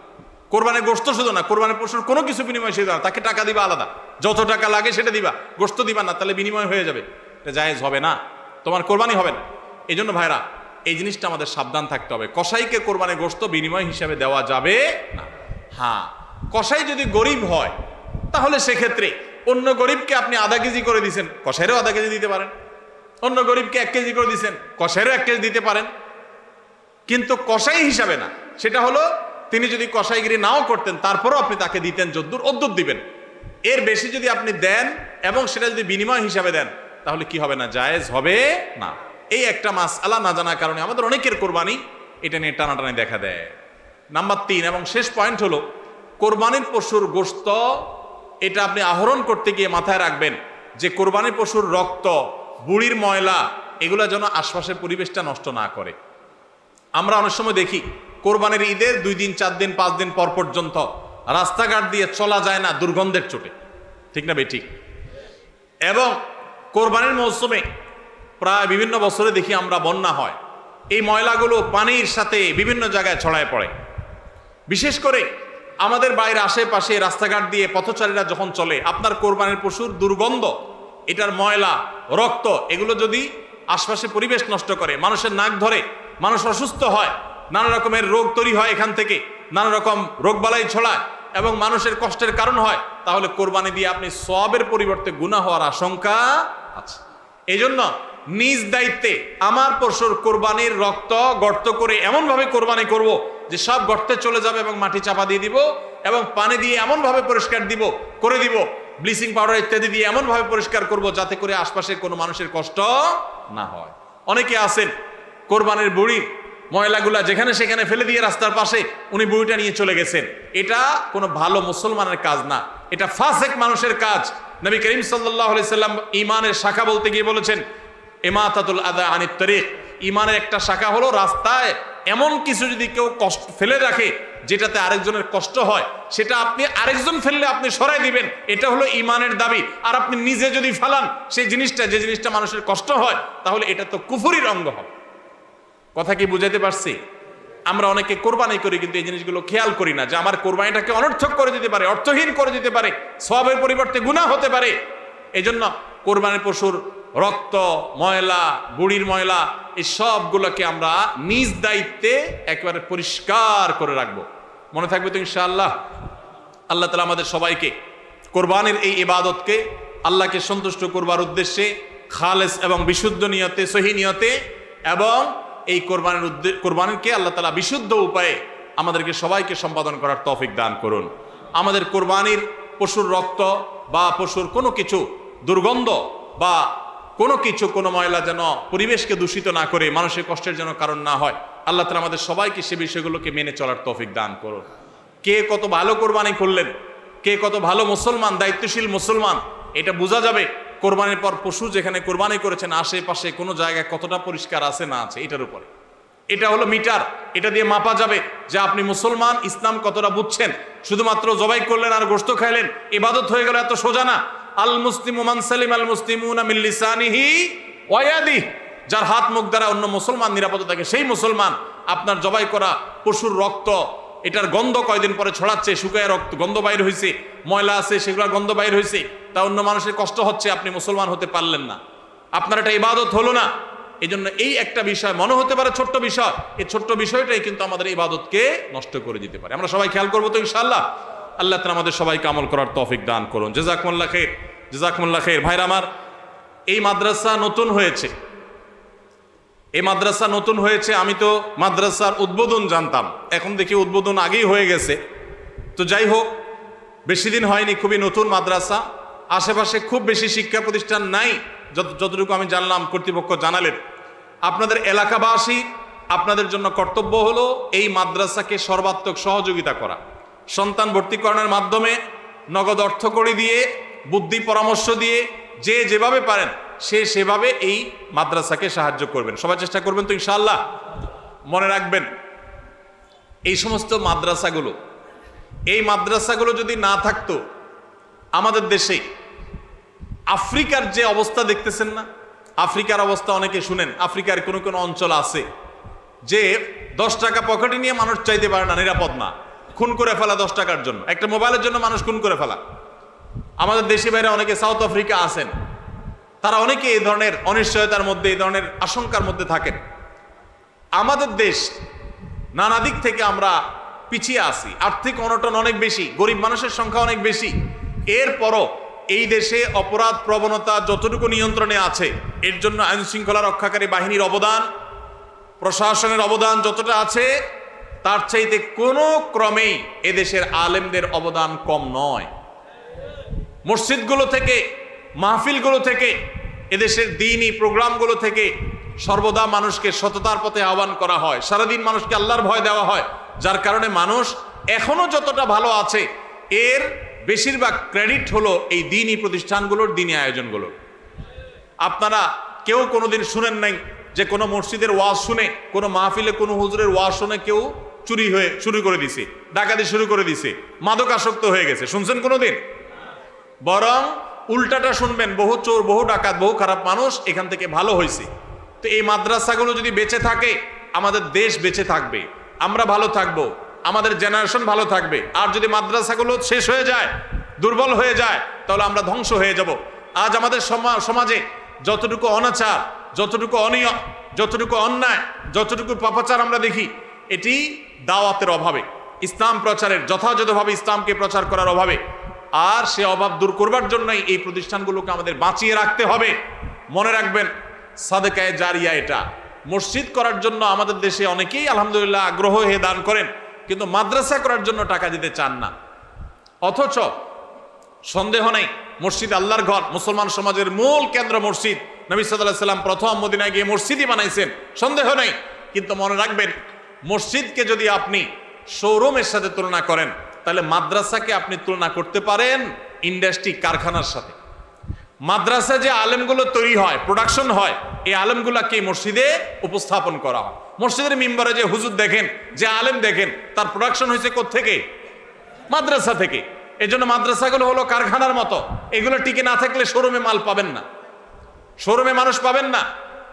কোরবানির গোশত শুধু না, কোরবানির পশুর কোনো কিছু বিনিময় সে দিবা না, তাকে টাকা দিবা আলাদা, যত টাকা লাগে সেটা দিবা, গোশত দিবা না, তাহলে বিনিময় হয়ে যাবে, এটা জায়েজ হবে না, তোমার কোরবানি হবে না। এই জন্য ভাইরা এই জিনিসটা আমাদের সাবধান থাকতে হবে, কসাইকে কোরবানির গোশত বিনিময় হিসাবে দেওয়া যাবে না। হ্যাঁ, কসাই যদি গরিব হয় তাহলে সেক্ষেত্রে অন্য গরিবকে আপনি আধা কেজি করে দিয়েছেন, কসাইরও আধা কেজি দিতে পারেন, অন্য গরিবকে 1 কেজি করে দিয়েছেন, কসাইরও 1 কেজি দিতে পারেন, কিন্তু কসাই হিসাবে না। সেটা হলো তিনি যদি কসাইগিরি নাও করতেন তারপরও আপনি তাকে দিতেন যদ্দুর অদ্দুর দিবেন, এর বেশি যদি আপনি দেন এবং সেটা যদি বিনিময় হিসাবে দেন তাহলে কি হবে না, জায়েজ হবে না। এই একটা মাসআলা না জানার কারণে আমাদের অনেকের কোরবানি এটা নিয়ে টানাটানি দেখা দেয়। নাম্বার 3 এবং শেষ পয়েন্ট হলো, কোরবানির পশুর গোশত এটা আপনি আহরণ করতে গিয়ে মাথায় রাখবেন যে কোরবানির পশুর রক্ত, বুড়ির ময়লা, এগুলো যেন আশপাশের পরিবেশটা নষ্ট না করে। আমরা অনেক সময় দেখি কোরবানির ঈদের 2 দিন 4 দিন 5 দিন পর পর্যন্ত রাস্তাঘাট দিয়ে চলা যায় না দুর্গন্ধের চোটে, ঠিক না বেঠিক? এবং কোরবানির মৌসুমে প্রায় বিভিন্ন বছরে দেখি আমরা বন্যা হয়, এই ময়লাগুলো পানির সাথে বিভিন্ন জায়গায় ছড়ায় পড়ে। বিশেষ করে আমাদের বাইরে আশেপাশে রাস্তাঘাট দিয়ে পথচারীরা যখন চলে, আপনার কোরবানির পশুর দুর্গন্ধ, এটার ময়লা, রক্ত, এগুলো যদি আশপাশে পরিবেশ নষ্ট করে, মানুষের নাক ধরে, মানুষ অসুস্থ হয়, নানা রকমের রোগ তৈরি হয়, এখান থেকে নানা রকম রোগবালাই ছড়ায় এবং মানুষের কষ্টের কারণ হয়, তাহলে কোরবানি দিয়ে আপনি সওয়াবের পরিবর্তে গুনাহ হওয়ার আশঙ্কা আছে। এই জন্য নিজ দায়িত্বে আমার পশুর কোরবানির রক্ত গর্ত করে এমনভাবে কোরবানি করব যে সব গর্তে চলে যাবে এবং মাটি চাপা দিয়ে দিব এবং পানি দিয়ে এমনভাবে পরিষ্কার করে দিব, ব্লিচিং পাউডার ইত্যাদি দিয়ে এমনভাবে পরিষ্কার করব যাতে করে আশপাশে কোনো মানুষের কষ্ট না হয়। অনেকে আছেন কোরবানির বুড়ির ময়লাগুলা যেখানে সেখানে ফেলে দিয়ে রাস্তার পাশে উনি বুড়িটা নিয়ে চলে গেছেন, এটা কোনো ভালো মুসলমানের কাজ না, এটা ফাসেক মানুষের কাজ। নবী করিম সাল্লাল্লাহু আলাইহি সাল্লাম ঈমানের শাখা বলতে গিয়ে বলেছেন, ইমাতাতুল আযা আনিত তারিক, ঈমানের একটা শাখা হলো রাস্তায় এমন কিছু যদি কেউ কষ্ট ফেলে রাখে যেটাতে আরেকজনের কষ্ট হয়, সেটা আপনি আরেকজন ফেললে আপনি সরাই দিবেন, এটা হলো ঈমানের দাবি। আর আপনি নিজে যদি ফেলান সেই জিনিসটা, যে জিনিসটা মানুষের কষ্ট হয়, তাহলে এটা তো কুফরির অঙ্গ হবে। কথা কি বুঝাইতে পারছি? আমরা অনেকে কোরবানি করি কিন্তু এই জিনিসগুলো খেয়াল করি না যে আমার কোরবানিটাকে অনর্থক করে দিতে পারে, অর্থহীন করে দিতে পারে, সওয়াবের পরিবর্তে গুনাহ হতে পারে। এই জন্য কোরবানির পশুর রক্ত, ময়লা, বুড়ির ময়লা, এই সবগুলোকে আমরা নিজ দায়িত্বে একেবারে পরিষ্কার করে রাখবো। মনে থাকবে তো ইনশাআল্লাহ? আল্লাহ তাআলা আমাদের সবাইকে কোরবানির এই ইবাদতকে আল্লাহকে সন্তুষ্ট করবার উদ্দেশ্যে খালেস এবং বিশুদ্ধ নিয়তে, সহি নিয়তে এবং এই কোরবানিকে আল্লাহ তাআলা বিশুদ্ধ উপায়ে আমাদেরকে সবাইকে সম্পাদন করার তৌফিক দান করুন। আমাদের কোরবানির পশুর রক্ত বা পশুর কোনো কিছু দুর্গন্ধ বা কোনো কিছু, কোনো ময়লা যেন পরিবেশকে দূষিত না করে, মানুষের কষ্টের যেন কারণ না হয়। আল্লাহ তাআলা আমাদের সবাইকে সে বিষয়গুলোকে মেনে চলার তৌফিক দান করুন। কে কত ভালো কোরবানি করলেন, কে কত ভালো মুসলমান, দায়িত্বশীল মুসলমান, এটা বোঝা যাবে কোরবানির পর পশু যেখানে কোরবানি করেছেন আশেপাশে কোনো জায়গায় কতটা পরিষ্কার আছে না আছে, এটার উপরে। এটা হলো মিটার, এটা দিয়ে মাপা যাবে যে আপনি মুসলমান, ইসলাম কতটা বুঝছেন। শুধুমাত্র জবাই করলেন আর গোশত খাইলেন, ইবাদত হয়ে গেল, এত সোজা না। আল মুসলিমু মান সালিম আল মুসলিমুনা মিন লিসানিহি ওয়া ইয়াদিহি, যার হাত মুখ দ্বারা অন্য মুসলমান নিরাপদ থাকে, সেই মুসলমান। আপনার জবাই করা পশুর রক্ত, এটার গন্ধ কয়দিন পরে ছড়াচ্ছে, শুকায় রক্ত গন্ধ বাইর হয়েছে, ময়লা আছে সেগুলোর গন্ধ বাইর হয়েছে, তা অন্য মানুষের কষ্ট হচ্ছে, আপনি মুসলমান হতে পারলেন না, আপনার এটা ইবাদত হলো না। এই জন্য এই একটা বিষয় মনে হতে পারে ছোট্ট বিষয়, এই ছোট্ট বিষয়টাই কিন্তু আমাদের ইবাদতকে নষ্ট করে দিতে পারে। আমরা সবাই খেয়াল করবো তো ইনশাআল্লাহ? আল্লাহ তাআলা আমাদের সবাইকে আমল করার তৌফিক দান করুন। জাযাকুমুল্লাহ খাইর, জাযাকুমুল্লাহ খাইর। ভাইরা আমার, এই মাদ্রাসা নতুন হয়েছে, এই মাদ্রাসা নতুন হয়েছে। আমি তো মাদ্রাসার উদ্বোধন জানতাম, এখন দেখি উদ্বোধন আগেই হয়ে গেছে। তো যাই হোক, বেশি দিন হয়নি, খুবই নতুন মাদ্রাসা, আশেপাশে খুব বেশি শিক্ষা প্রতিষ্ঠান নাই, যতটুকু আমি জানলাম কর্তৃপক্ষ জানালেন। আপনাদের এলাকাবাসী, আপনাদের জন্য কর্তব্য হলো এই মাদ্রাসাকে সর্বাত্মক সহযোগিতা করা, সন্তান ভর্তি করানোর মাধ্যমে নগদ অর্থ কড়ি দিয়ে, বুদ্ধি পরামর্শ দিয়ে, যে যেভাবে পারেন সে সেভাবে এই মাদ্রাসাকে সাহায্য করবেন। সবাই চেষ্টা করবেন তো ইনশাআল্লাহ। মনে রাখবেন, এই সমস্ত মাদ্রাসাগুলো যদি না থাকতো আমাদের দেশে, আফ্রিকার যে অবস্থা দেখতেছেন না, আফ্রিকার অবস্থা অনেকে শুনেন, আফ্রিকার কোনো কোনো অঞ্চল আছে যে 10 টাকা পকেটে নিয়ে মানুষ চাইতে পারে না, নিরাপদ না, খুন করে ফেলা 10 টাকার জন্য, একটা মোবাইলের জন্য মানুষ খুন করে ফেলা। আমাদের দেশে বাইরে অনেকে সাউথ আফ্রিকা আছেন, তারা অনেকে এই ধরনের অনিশ্চয়তার মধ্যে, এই ধরনের আশঙ্কার মধ্যে থাকেন। আমাদের দেশ নানা দিক থেকে আমরা পিছিয়ে আছি, আর্থিক অনটন অনেক বেশি, গরিব মানুষের সংখ্যা অনেক বেশি। এরপরও এই দেশে অপরাধ প্রবণতা যতটুকু নিয়ন্ত্রণে আছে, এর জন্য আইন শৃঙ্খলা রক্ষাকারী বাহিনীর অবদান, প্রশাসনের অবদান যতটা আছে, তার চাইতে কোনো ক্রমেই এদেশের আলেমদের অবদান কম নয়। মসজিদগুলো থেকে, মাহফিলগুলো থেকে, এদেশের দ্বীনি প্রোগ্রামগুলো থেকে সর্বদা মানুষকে সততার পথে আহ্বান করা হয়, সারাদিন মানুষকে আল্লাহর ভয় দেওয়া হয়, যার কারণে মানুষ এখনো যতটা ভালো আছে, এর বেশিরভাগ ক্রেডিট হলো এই দ্বীনি প্রতিষ্ঠানগুলোর, দ্বীনি আয়োজনগুলোর। আপনারা কেউ কোনোদিন শুনেন নাই যে কোনো মসজিদের ওয়াজ শুনে, কোনো মাহফিলে কোনো হুজুরের ওয়াজ শুনে কেউ চুরি হয়ে শুরু করে দিছে, ডাকাতি শুরু করে দিছে, মাদকাসক্ত হয়ে গেছে? শুনছেন কোনোদিন? বরং উল্টাটা শুনবেন, বহু চোর, বহু ডাকাত, বহু খারাপ মানুষ এখান থেকে ভালো হয়েছে। তো এই মাদ্রাসাগুলো যদি বেঁচে থাকে, আমাদের দেশ বেঁচে থাকবে, আমরা ভালো থাকবো, আমাদের জেনারেশন ভালো থাকবে। আর যদি মাদ্রাসাগুলো শেষ হয়ে যায়, দুর্বল হয়ে যায়, তাহলে আমরা ধ্বংস হয়ে যাব। আজ আমাদের সমাজে যতটুকু অনাচার, যতটুকু অনিয়ম, যতটুকু অন্যায়, যতটুকু পাপাচার আমরা দেখি, এটি দাওয়াতের অভাবে, ইসলাম প্রচারের, যথাযথভাবে ইসলামকে প্রচার করার অভাবে। আর সে অভাব দূর করবার জন্যই এই প্রতিষ্ঠানগুলোকে আমাদের বাঁচিয়ে রাখতে হবে। মনে রাখবেন, সাদেকায়ে জারিয়া এটা। মসজিদ করার জন্য আমাদের দেশে অনেকেই আলহামদুলিল্লাহ আগ্রহ হয়ে দান করেন, কিন্তু মাদ্রাসা করার জন্য টাকা দিতে চান না। অথচ সন্দেহ নেই, মসজিদ আল্লাহর ঘর, মুসলমান সমাজের মূল কেন্দ্র মসজিদ। নবী সাল্লাল্লাহু আলাইহি সাল্লাম প্রথম মদিনায় গিয়ে মসজিদই বানাইছেন, সন্দেহ নেই। কিন্তু মনে রাখবেন, মসজিদকে যদি আপনি শোরুমের সাথে তুলনা করেন, তাহলে মাদ্রাসাকে আপনি তুলনা করতে পারেন ইন্ডাস্ট্রি, কারখানার সাথে। মাদ্রাসা যে আলেমগুলো তৈরি হয়, প্রোডাকশন হয়, এই আলেমগুলাকে মসজিদে উপস্থাপন করা হয়। মসজিদের মিম্বরে যে হুজুর দেখেন, যে আলেম দেখেন, তার প্রোডাকশন হয়েছে কোত্থেকে? মাদ্রাসা থেকে। এই জন্য মাদ্রাসাগুলো হলো কারখানার মতো, এগুলো টিকে না থাকলে শোরুমে মাল পাবেন না, শোরুমে মানুষ পাবেন না,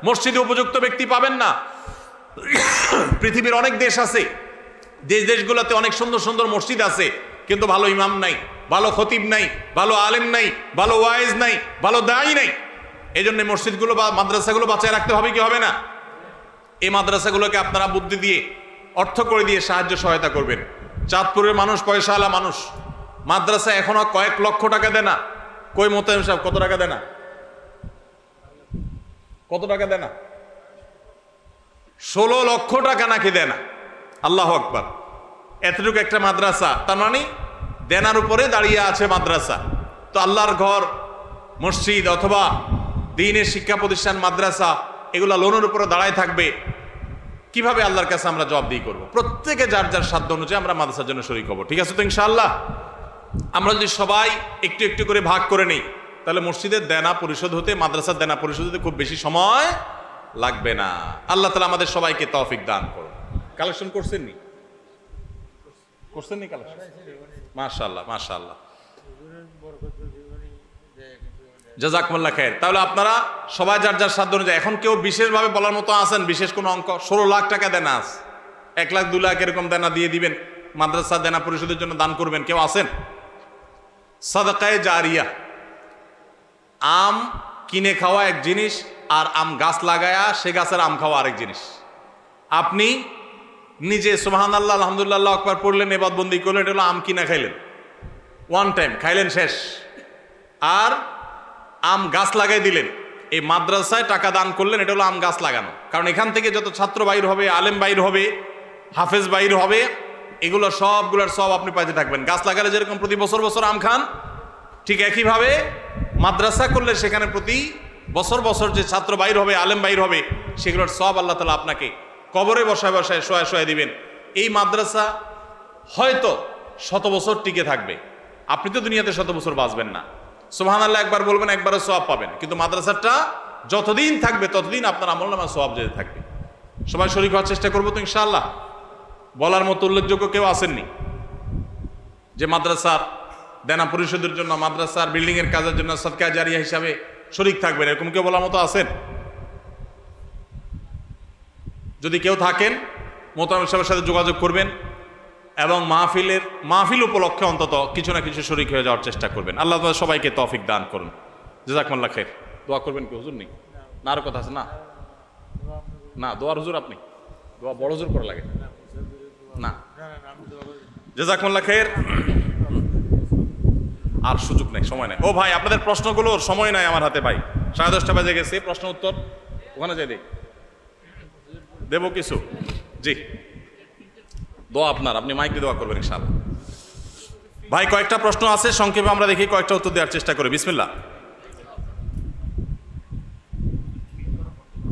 মসজিদে উপযুক্ত ব্যক্তি পাবেন না। পৃথিবীর অনেক দেশ আছে, যে দেশগুলোতে অনেক সুন্দর সুন্দর মসজিদ আছে, কিন্তু ভালো ইমাম নাই, ভালো খতিব নাই, ভালো আলেম নাই, ভালো ওয়াইজ নাই, ভালো দায়ী নাই। এই জন্য মসজিদগুলো বা মাদ্রাসাগুলো বাঁচায় রাখতে হবে কি হবে না? এই মাদ্রাসাগুলোকে আপনারা বুদ্ধি দিয়ে, অর্থ করে দিয়ে সাহায্য সহায়তা করবেন। চাঁদপুরের মানুষ পয়সাওয়ালা মানুষ, মাদ্রাসা এখনো কয়েক লক্ষ টাকা দেয় না। কই মোতায়েম সাহেব কত টাকা দেয় না? কত টাকা দেয় না? 16 লক্ষ টাকা নাকি দেয় না। আল্লাহু আকবার। এতটুকু একটা মাদ্রাসা, তার মানে দেনার উপরে দাঁড়িয়ে আছে মাদ্রাসা। তো আল্লাহর ঘর, মসজিদ অথবা দ্বীনের শিক্ষা প্রতিষ্ঠান, মাদ্রাসা, এগুলা লোনের উপরে দাঁড়ায় থাকবে, কিভাবে আল্লাহর কাছে আমরা জবাবদিহি করব? প্রত্যেকে যার যার সাধ্য অনুযায়ী আমরা মাদ্রাসার জন্য শরীক হব। ঠিক আছে তো ইনশাআল্লাহ? আমরা যদি সবাই একটু একটু করে ভাগ করে নিই, তাহলে মসজিদের দেনা পরিশোধ হতে, মাদ্রাসার দেনা পরিশোধ হতে খুব বেশি সময় লাগবে না। আল্লাহ তাআলা আমাদের সবাইকে তৌফিক দান করুন। কালেকশন করছেননি? করছেননি কালেকশন? মাশাআল্লাহ, মাশাআল্লাহ, জাযাকুমুল্লাহ খায়ের। তাহলে আপনারা সবাই যার যার সাধ্য অনুযায়ী, এখন কেউ বিশেষভাবে বলার মতো আছেন, বিশেষ কোনো অঙ্ক? 16 লাখ টাকা দেনা আছে, 1 লাখ 2 লাখ এরকম দেনা দিয়ে দিবেন, মাদ্রাসা দেনা পরিশোধের জন্য দান করবেন, কেউ আছেন? সাদাকায়ে জারিয়া, আম কিনে খাওয়া এক জিনিস, আর আম গাছ লাগায়া সে গাছের আম খাওয়া আরেক জিনিস। আপনি নিজে সুবহানাল্লাহ, আলহামদুলিল্লাহ, আল্লাহু আকবার পড়লেন, ইবাদতবন্দি করলেন, এটা হলো আম কিনা খাইলেন, ওয়ান টাইম খাইলেন, শেষ। আর আম গাছ লাগাই দিলেন, এই মাদ্রাসায় টাকা দান করলেন, এটা হলো আম গাছ লাগানো। কারণ এখান থেকে যত ছাত্র বাইর হবে, আলেম বাইর হবে, হাফেজ বাইর হবে, এগুলো সবগুলোর সব আপনি পাইতে থাকবেন। গাছ লাগালে যেরকম প্রতি বছর বছর আম খান, ঠিক একইভাবে মাদ্রাসা করলে সেখানে প্রতি বছর বছর যে ছাত্র বাইর হবে, আলেম বাইর হবে, সেগুলোর সব আল্লাহ তাআলা আপনাকে কবরে বসায় বসায় শোয়া শোয়া দিবেন। এই মাদ্রাসা হয়তো 100 বছর টিকে থাকবে, আপনি তো দুনিয়াতে 100 বছর বাঁচবেন না। সুবহানাল্লাহ একবার বলবেন, একবারও সওয়াব পাবেন, কিন্তু মাদ্রাসাটা যতদিন থাকবে ততদিন আপনার আমলনামায় সওয়াব যেতে থাকবে। সবাই শরীক হওয়ার চেষ্টা করবো তো ইনশাআল্লাহ। বলার মতো উল্লেখযোগ্য কেউ আসেননি যে মাদ্রাসার দেনা পরিশোধের জন্য, মাদ্রাসার বিল্ডিং এর কাজের জন্য সদকা জারিয়া হিসাবে শরীক থাকবেন, এরকম কেউ বলার মতো আছেন? যদি কেউ থাকেন মোহতারাম সাহেবের সাথে যোগাযোগ করবেন এবং মাহফিল উপলক্ষে অন্তত কিছু না কিছু শরীক হয়ে যাওয়ার চেষ্টা করবেন। আল্লাহ তাআলা সবাইকে তৌফিক দান করুন। জাযাকুমুল্লাহ খাইর। দোয়া করবেন কি হুজুর নেই? না আরো কথা আছে? না দোয়ার হুজুর আপনি? দোয়া বড় হুজুর করা লাগে না। জাযাকুমুল্লাহ খাইর। আর সুযোগ নেই, সময় নেই। ও ভাই, আপনাদের প্রশ্নগুলোর সময় নাই আমার হাতে ভাই। 10:30 বাজে গেছে, প্রশ্ন উত্তর ওখানে যাই দেবো কিছু। জি, দোয়া আপনার, আপনি মাইকে দোয়া করবেন ইনশাআল্লাহ। ভাই কয়েকটা প্রশ্ন আছে, সংক্ষেপে আমরা দেখি কয়েকটা উত্তর দেওয়ার চেষ্টা করি। বিসমিল্লাহ।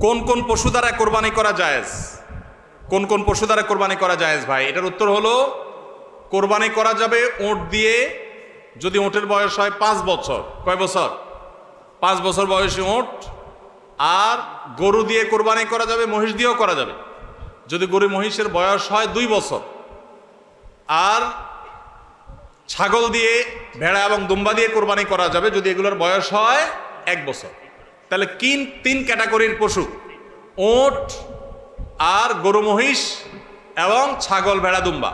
কোন কোন পশু দ্বারা কোরবানি করা জায়েজ? কোন কোন পশু দ্বারা কোরবানি করা জায়েজ ভাই? এটার উত্তর হলো, কোরবানি করা যাবে উট দিয়ে, যদি উটের বয়স হয় 5 বছর। কয় বছর? 5 বছর বয়সী উট। আর গরু দিয়ে কোরবানি করা যাবে, মহিষ দিয়েও করা যাবে যদি গরু মহিষের বয়স হয় 2 বছর। আর ছাগল দিয়ে, ভেড়া এবং দুম্বা দিয়ে কোরবানি করা যাবে যদি এগুলোর বয়স হয় 1 বছর। তাহলে 3 ক্যাটাগরির পশু, উট আর গরু মহিষ এবং ছাগল ভেড়া দুম্বা,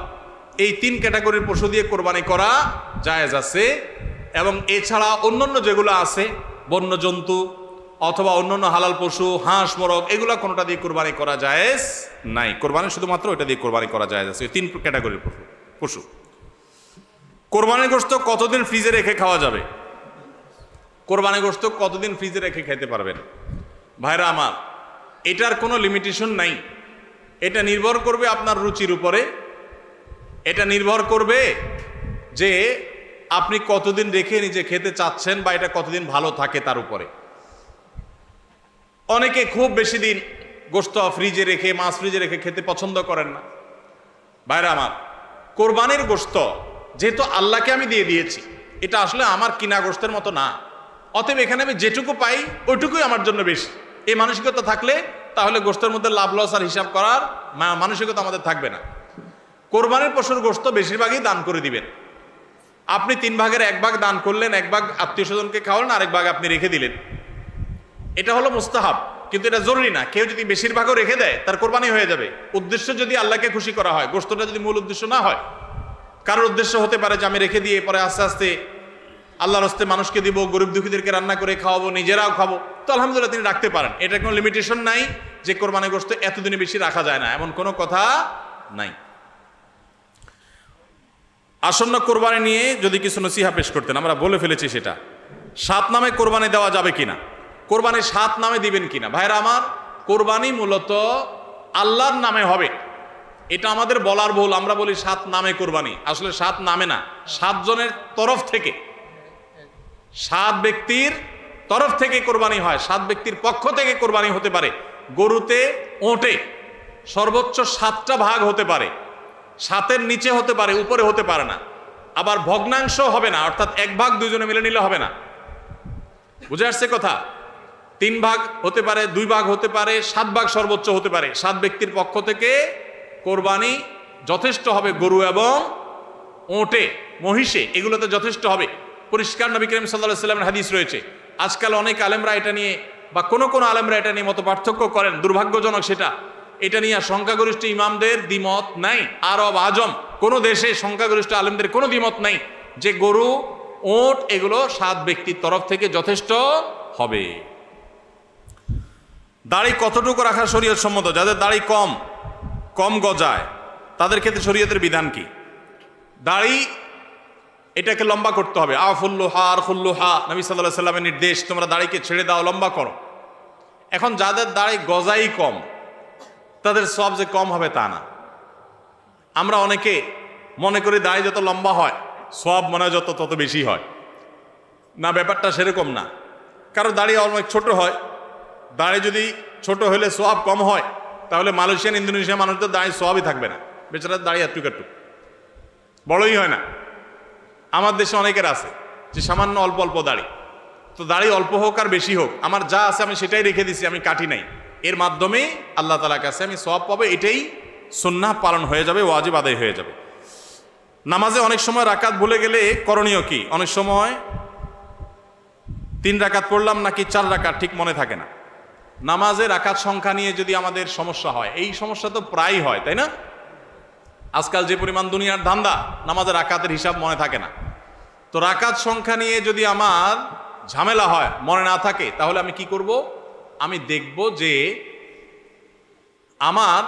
এই 3 ক্যাটাগরির পশু দিয়ে কোরবানি করা জায়েজ আছে। এবং এছাড়া অন্যান্য যেগুলো আছে, বন্য জন্তু অথবা অন্যান্য হালাল পশু, হাঁস মোরগ, এগুলা কোনোটা দিয়ে কোরবানি করা জায়েজ নাই। কোরবানি শুধুমাত্র ওইটা দিয়ে কোরবানি করা জায়েজ আছে, 3 ক্যাটাগরির পশু। কোরবানির গোশত কতদিন ফ্রিজে রেখে খাওয়া যাবে? কোরবানির গোশত কতদিন ফ্রিজে রেখে খেতে পারবেন? ভাইরা আমার, এটার কোনো লিমিটেশন নাই। এটা নির্ভর করবে আপনার রুচির উপরে। এটা নির্ভর করবে যে আপনি কতদিন রেখে নিজে খেতে চাচ্ছেন বা এটা কতদিন ভালো থাকে তার উপরে। অনেকে খুব বেশি দিন গোশত ফ্রিজে রেখে, মাছ ফ্রিজে রেখে খেতে পছন্দ করেন না। ভাইরা আমার, কোরবানির গোশত যেহেতু আল্লাহকে আমি দিয়ে দিয়েছি, এটা আসলে আমার কিনা গোশতের মতো না। অতএব এখানে আমি যেটুকু পাই ওইটুকুই আমার জন্য বেশি। এই মানসিকতা থাকলে তাহলে গোশতের মধ্যে লাভ লস আর হিসাব করার মানসিকতা আমাদের থাকবে না। কোরবানির পশুর গোশত বেশিরভাগই দান করে দিবেন। আপনি 3 ভাগের 1 ভাগ দান করলেন, 1 ভাগ আত্মীয় স্বজনকে খাওয়ালেন, আরেক ভাগ আপনি রেখে দিলেন। এটা হলো মুস্তাহাব, কিন্তু এটা জরুরি না। কেউ যদি বেশিরভাগও রেখে দেয় তার কোরবানি হয়ে যাবে। উদ্দেশ্য যদি আল্লাহকে খুশি করা হয়, গোশতটা যদি মূল উদ্দেশ্য না হয়। কারোর উদ্দেশ্য হতে পারে যে আমি রেখে দিয়ে পরে আস্তে আস্তে আল্লাহর হস্তে মানুষকে দিব, গরিব দুঃখীদেরকে রান্না করে খাওয়াবো, নিজেরাও খাবো, তো আলহামদুলিল্লাহ তিনি রাখতে পারেন। এটা কোনো লিমিটেশন নাই যে কোরবানি গোশত এতদিনে বেশি রাখা যায় না, এমন কোনো কথা নাই। আসন্ন কোরবানি নিয়ে যদি কিছু নসিহা পেশ করতেন, আমরা বলে ফেলেছি সেটা। 7 নামে কোরবানি দেওয়া যাবে কিনা, কোরবানি 7 নামে দিবেন কিনা? ভাইরা আমার, কোরবানি মূলত আল্লাহর নামে হবে, এটা আমাদের বলার ভুল। আমরা বলি 7 নামে কোরবানি, আসলে 7 নামে না, 7 জনের তরফ থেকে, 7 ব্যক্তির তরফ থেকে কোরবানি হয়, 7 ব্যক্তির পক্ষ থেকে কোরবানি হতে পারে। গরুতে, ওটে সর্বোচ্চ 7টা ভাগ হতে পারে, 7-এর নিচে হতে পারে, উপরে হতে পারে না। আবার ভগ্নাংশ হবে না, অর্থাৎ 1 ভাগ 2 জনে মিলে নিলে হবে না। বুঝে আসছে কথা? 3 ভাগ হতে পারে, 2 ভাগ হতে পারে, 7 ভাগ সর্বোচ্চ হতে পারে। 7 ব্যক্তির পক্ষ থেকে কোরবানি যথেষ্ট হবে। গরু এবং ওটে, মহিষে, এগুলোতে যথেষ্ট হবে। পরিষ্কার নবী করিম সাল্লাল্লাহু আলাইহি ওয়াসাল্লামের হাদিস রয়েছে। আজকাল অনেক আলেমরা এটা নিয়ে, বা কোন আলেমরা এটা নিয়ে মত পার্থক্য করেন, দুর্ভাগ্যজনক সেটা। এটা নিয়ে সংখ্যাগরিষ্ঠ ইমামদের দ্বিমত নাই। আরব আজম কোন দেশে সংখ্যাগরিষ্ঠ আলেমদের কোনো দ্বিমত নাই যে গরু, ওট এগুলো 7 ব্যক্তির তরফ থেকে যথেষ্ট হবে। দাড়ি কতটুকু রাখা শরীয়ত সম্মত? যাদের দাড়ি কম গজায় তাদের ক্ষেত্রে শরীয়তের বিধান কি? দাড়ি এটাকে লম্বা করতে হবে। আফুল্লুহা আর খুল্লুহা, নবী সাল্লাল্লাহু আলাইহি ওয়াসাল্লামের নির্দেশ, তোমরা দাড়িকে ছেড়ে দাও, লম্বা করো। এখন যাদের দাড়ি গজাই কম তাদের সওয়াব যে কম হবে তা না। আমরা অনেকে মনে করি দাড়ি যত লম্বা হয় সওয়াব মনে হয় তত বেশি হয়। না, ব্যাপারটা সেরকম না। কারো দাড়ি অনেক ছোট হয়, দাড়ি যদি ছোট হলে সওয়াব কম হয়, তাহলে মালয়েশিয়ান, ইন্দোনেশিয়া মানুষদের দাড়ি সওয়াবই থাকবে না। বেচারার দাড়ি এতটুকু বড়ই হয় না। আমার দেশে অনেকের আছে যে সামান্য অল্প অল্প দাড়ি, তো দাড়ি অল্প হোক আর বেশি হোক, আমার যা আছে আমি সেটাই রেখে দিছি, আমি কাটি নাই, এর মাধ্যমে আল্লাহ তাআলার কাছে আমি সওয়াব পাবো, এটাই সুন্নাহ পালন হয়ে যাবে, ওয়াজিব আদায় হয়ে যাবে। নামাজে অনেক সময় রাকাত ভুলে গেলে করণীয় কি? অনেক সময় 3 রাকাত পড়লাম নাকি 4 রাকাত ঠিক মনে থাকে না। নামাজে রাকাত সংখ্যা নিয়ে যদি আমাদের সমস্যা হয়, এই সমস্যা তো প্রায়ই হয়, তাই না? আজকাল যে পরিমাণ দুনিয়ার ধান্দা, নামাজের রাকাতের হিসাব মনে থাকে না। তো রাকাত সংখ্যা নিয়ে যদি আমার ঝামেলা হয়, মনে না থাকে, তাহলে আমি কি করব? আমি দেখব যে আমার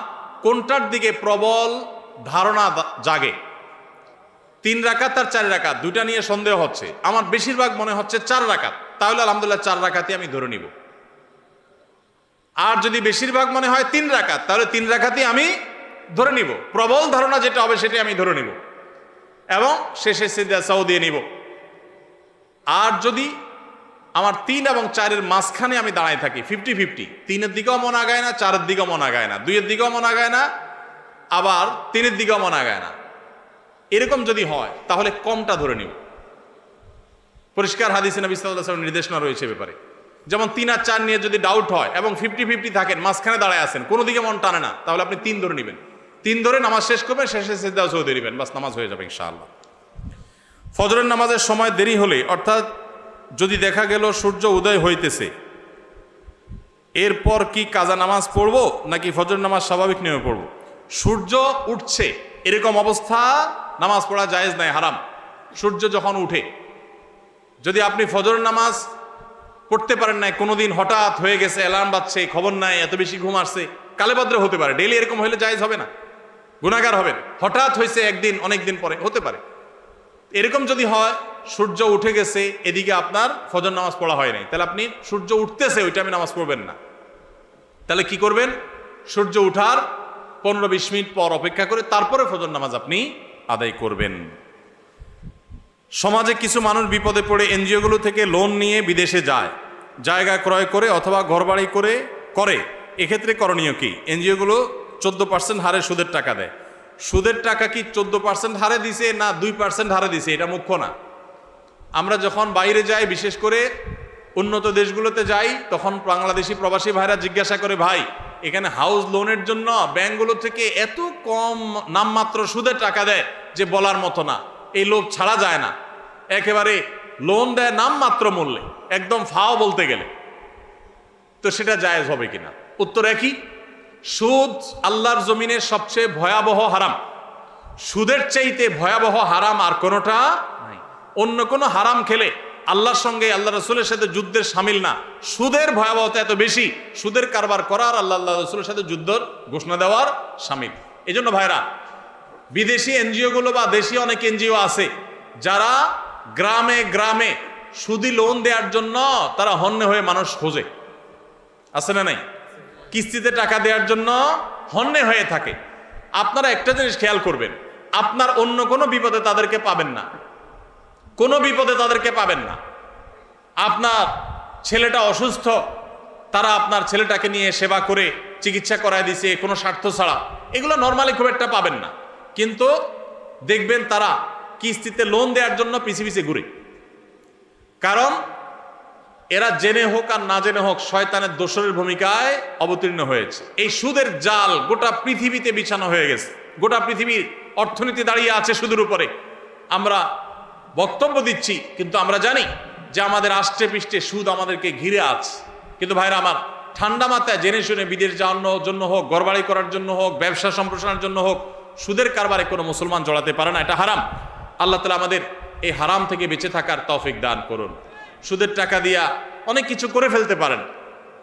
কোনটার দিকে প্রবল ধারণা জাগে। 3 রাকাত আর 4 রাকাত দুইটা নিয়ে সন্দেহ হচ্ছে, আমার বেশিরভাগ মনে হচ্ছে 4 রাকাত, তাহলে আলহামদুলিল্লাহ 4 রাকাতই আমি ধরে নিব। আর যদি বেশিরভাগ মনে হয় 3 রাকাত, তাহলে 3 রাকাতই আমি ধরে নিব। প্রবল ধারণা যেটা হবে সেটাই আমি ধরে নিব এবং শেষে সিজদা সাও দিয়ে নিব। আর যদি আমার 3 এবং 4-এর মাঝখানে আমি দাঁড়ায় থাকি, 50-50, 3-এর দিকেও মন আগায় না, 4-এর দিকেও মন আগায় না, 2-এর দিকেও মন আগায় না, আবার 3-এর দিকেও মন আগায় না, এরকম যদি হয় তাহলে কমটা ধরে নিব। পরিষ্কার হাদিসে নবী সাল্লাল্লাহু আলাইহি ওয়াসাল্লাম নির্দেশনা রয়েছে ব্যাপারে। যেমন 3 আর 4 নিয়ে যদি ডাউট হয় এবং 50-50 থাকেন, মাঝখানে দাঁড়ায় আছেন, কোনো দিকে মন টানে না, তাহলে আপনি 3 ধরে নেবেন। 3 ধরে নামাজ শেষ করবেন, শেষে সিজদা সাও দিয়ে দিবেন, বাস নামাজ হয়ে যাবে ইনশাআল্লাহ। ফজরের নামাজের সময় দেরি হলে, অর্থাৎ যদি দেখা গেল সূর্য উদয় হইতেছে, এরপর কি কাজা নামাজ পড়বো নাকি ফজর নামাজ স্বাভাবিক নিয়মে পড়বো? সূর্য উঠছে এরকম অবস্থা নামাজ পড়া জায়েজ নাই, হারাম। সূর্য যখন উঠে, যদি আপনি ফজর নামাজ পড়তে পারেন নাই, কোনোদিন হঠাৎ হয়ে গেছে, অ্যালার্ম বাজছে, খবর নাই, এত বেশি ঘুম আসছে, কালে ভদ্রে হতে পারে, ডেইলি এরকম হলে জায়েজ হবে না, গুনাহগার হবেন। হঠাৎ হয়েছে একদিন, অনেকদিন পরে হতে পারে, এরকম যদি হয় সূর্য উঠে গেছে, এদিকে আপনার ফজর নামাজ পড়া হয় নাই, তাহলে আপনি সূর্য উঠতেছে ওইটা আমি নামাজ পড়বেন না। তাহলে কি করবেন? সূর্য উঠার 15-20 মিনিট পর অপেক্ষা করে তারপরে ফজর নামাজ আপনি আদায় করবেন। সমাজে কিছু মানুষ বিপদে পড়ে এনজিওগুলো থেকে লোন নিয়ে বিদেশে যায়, জায়গা ক্রয় করে অথবা ঘরবাড়ি করে, এক্ষেত্রে করণীয় কি? এনজিওগুলো 14% হারে সুদের টাকা দেয়। সুদের টাকা কি 14% হারে দিছে না 2% হারে দিছে, এটা মুখ্য না। আমরা যখন বাইরে যাই, বিশেষ করে উন্নত দেশগুলোতে যাই, তখন বাংলাদেশি প্রবাসী ভাইরা জিজ্ঞাসা করে, ভাই এখানে হাউস লোনের জন্য ব্যাংকগুলো থেকে এত কম নামমাত্র সুদের টাকা দেয় যে বলার মতো না, এই লোভ ছাড়া যায় না, একেবারে লোন দেয় নামমাত্র মূল্যে, একদম ফাও বলতে গেলে। তো সেটা জায়েজ হবে কিনা? উত্তর একই, সুদ আল্লাহর জমিনে সবচেয়ে ভয়াবহ হারাম। সুদের চাইতে ভয়াবহ হারাম আর কোনোটা নাই। অন্য কোনো হারাম খেলে আল্লাহর সঙ্গে, আল্লাহ রাসূলের সাথে যুদ্ধের সামিল না। সুদের ভয়াবহতা এত বেশি, সুদের কারবার করার আল্লাহ রাসূলের সাথে যুদ্ধের ঘোষণা দেওয়ার সামিল। এই জন্য ভাইরা, বিদেশি এনজিওগুলো বা দেশি অনেক এনজিও আছে যারা গ্রামে গ্রামে সুদি লোন দেওয়ার জন্য তারা হন্যে হয়ে মানুষ খোঁজে, আছে না নাই? কিস্তিতে টাকা দেওয়ার জন্য হন্যে হয়ে থাকে। আপনারা একটা জিনিস খেয়াল করবেন, আপনার অন্য কোনো বিপদে তাদেরকে পাবেন না, কোনো বিপদে তাদেরকে পাবেন না। আপনার ছেলেটা অসুস্থ, তারা আপনার ছেলেটাকে নিয়ে সেবা করে চিকিৎসা করায় দিছে কোনো স্বার্থ ছাড়া, এগুলো নর্মালি খুব একটা পাবেন না। কিন্তু দেখবেন তারা কিস্তিতে লোন দেওয়ার জন্য পিছে পিছে ঘুরে, কারণ এরা জেনে হোক আর না জেনে হোক শয়তানের দোসরের ভূমিকায় অবতীর্ণ হয়েছে। এই সুদের জাল গোটা পৃথিবীতে বিছানো হয়ে গেছে, গোটা পৃথিবীর অর্থনীতি দাঁড়িয়ে আছে সুদের উপরে। আমরা বক্তব্য দিচ্ছি, কিন্তু আমরা জানি যে আমাদের আষ্টে পৃষ্ঠে সুদ আমাদেরকে ঘিরে আছে। কিন্তু ভাইরা আমার, ঠান্ডা মাথায় জেনে শুনে বিদেশ যাওয়ার জন্য হোক, ঘরবাড়ি করার জন্য হোক, ব্যবসা সম্প্রসারণের জন্য হোক, সুদের কারবারে কোনো মুসলমান জড়াতে পারে না, এটা হারাম। আল্লাহ তাআলা আমাদের এই হারাম থেকে বেঁচে থাকার তৌফিক দান করুন। সুদের টাকা দিয়া অনেক কিছু করে ফেলতে পারেন,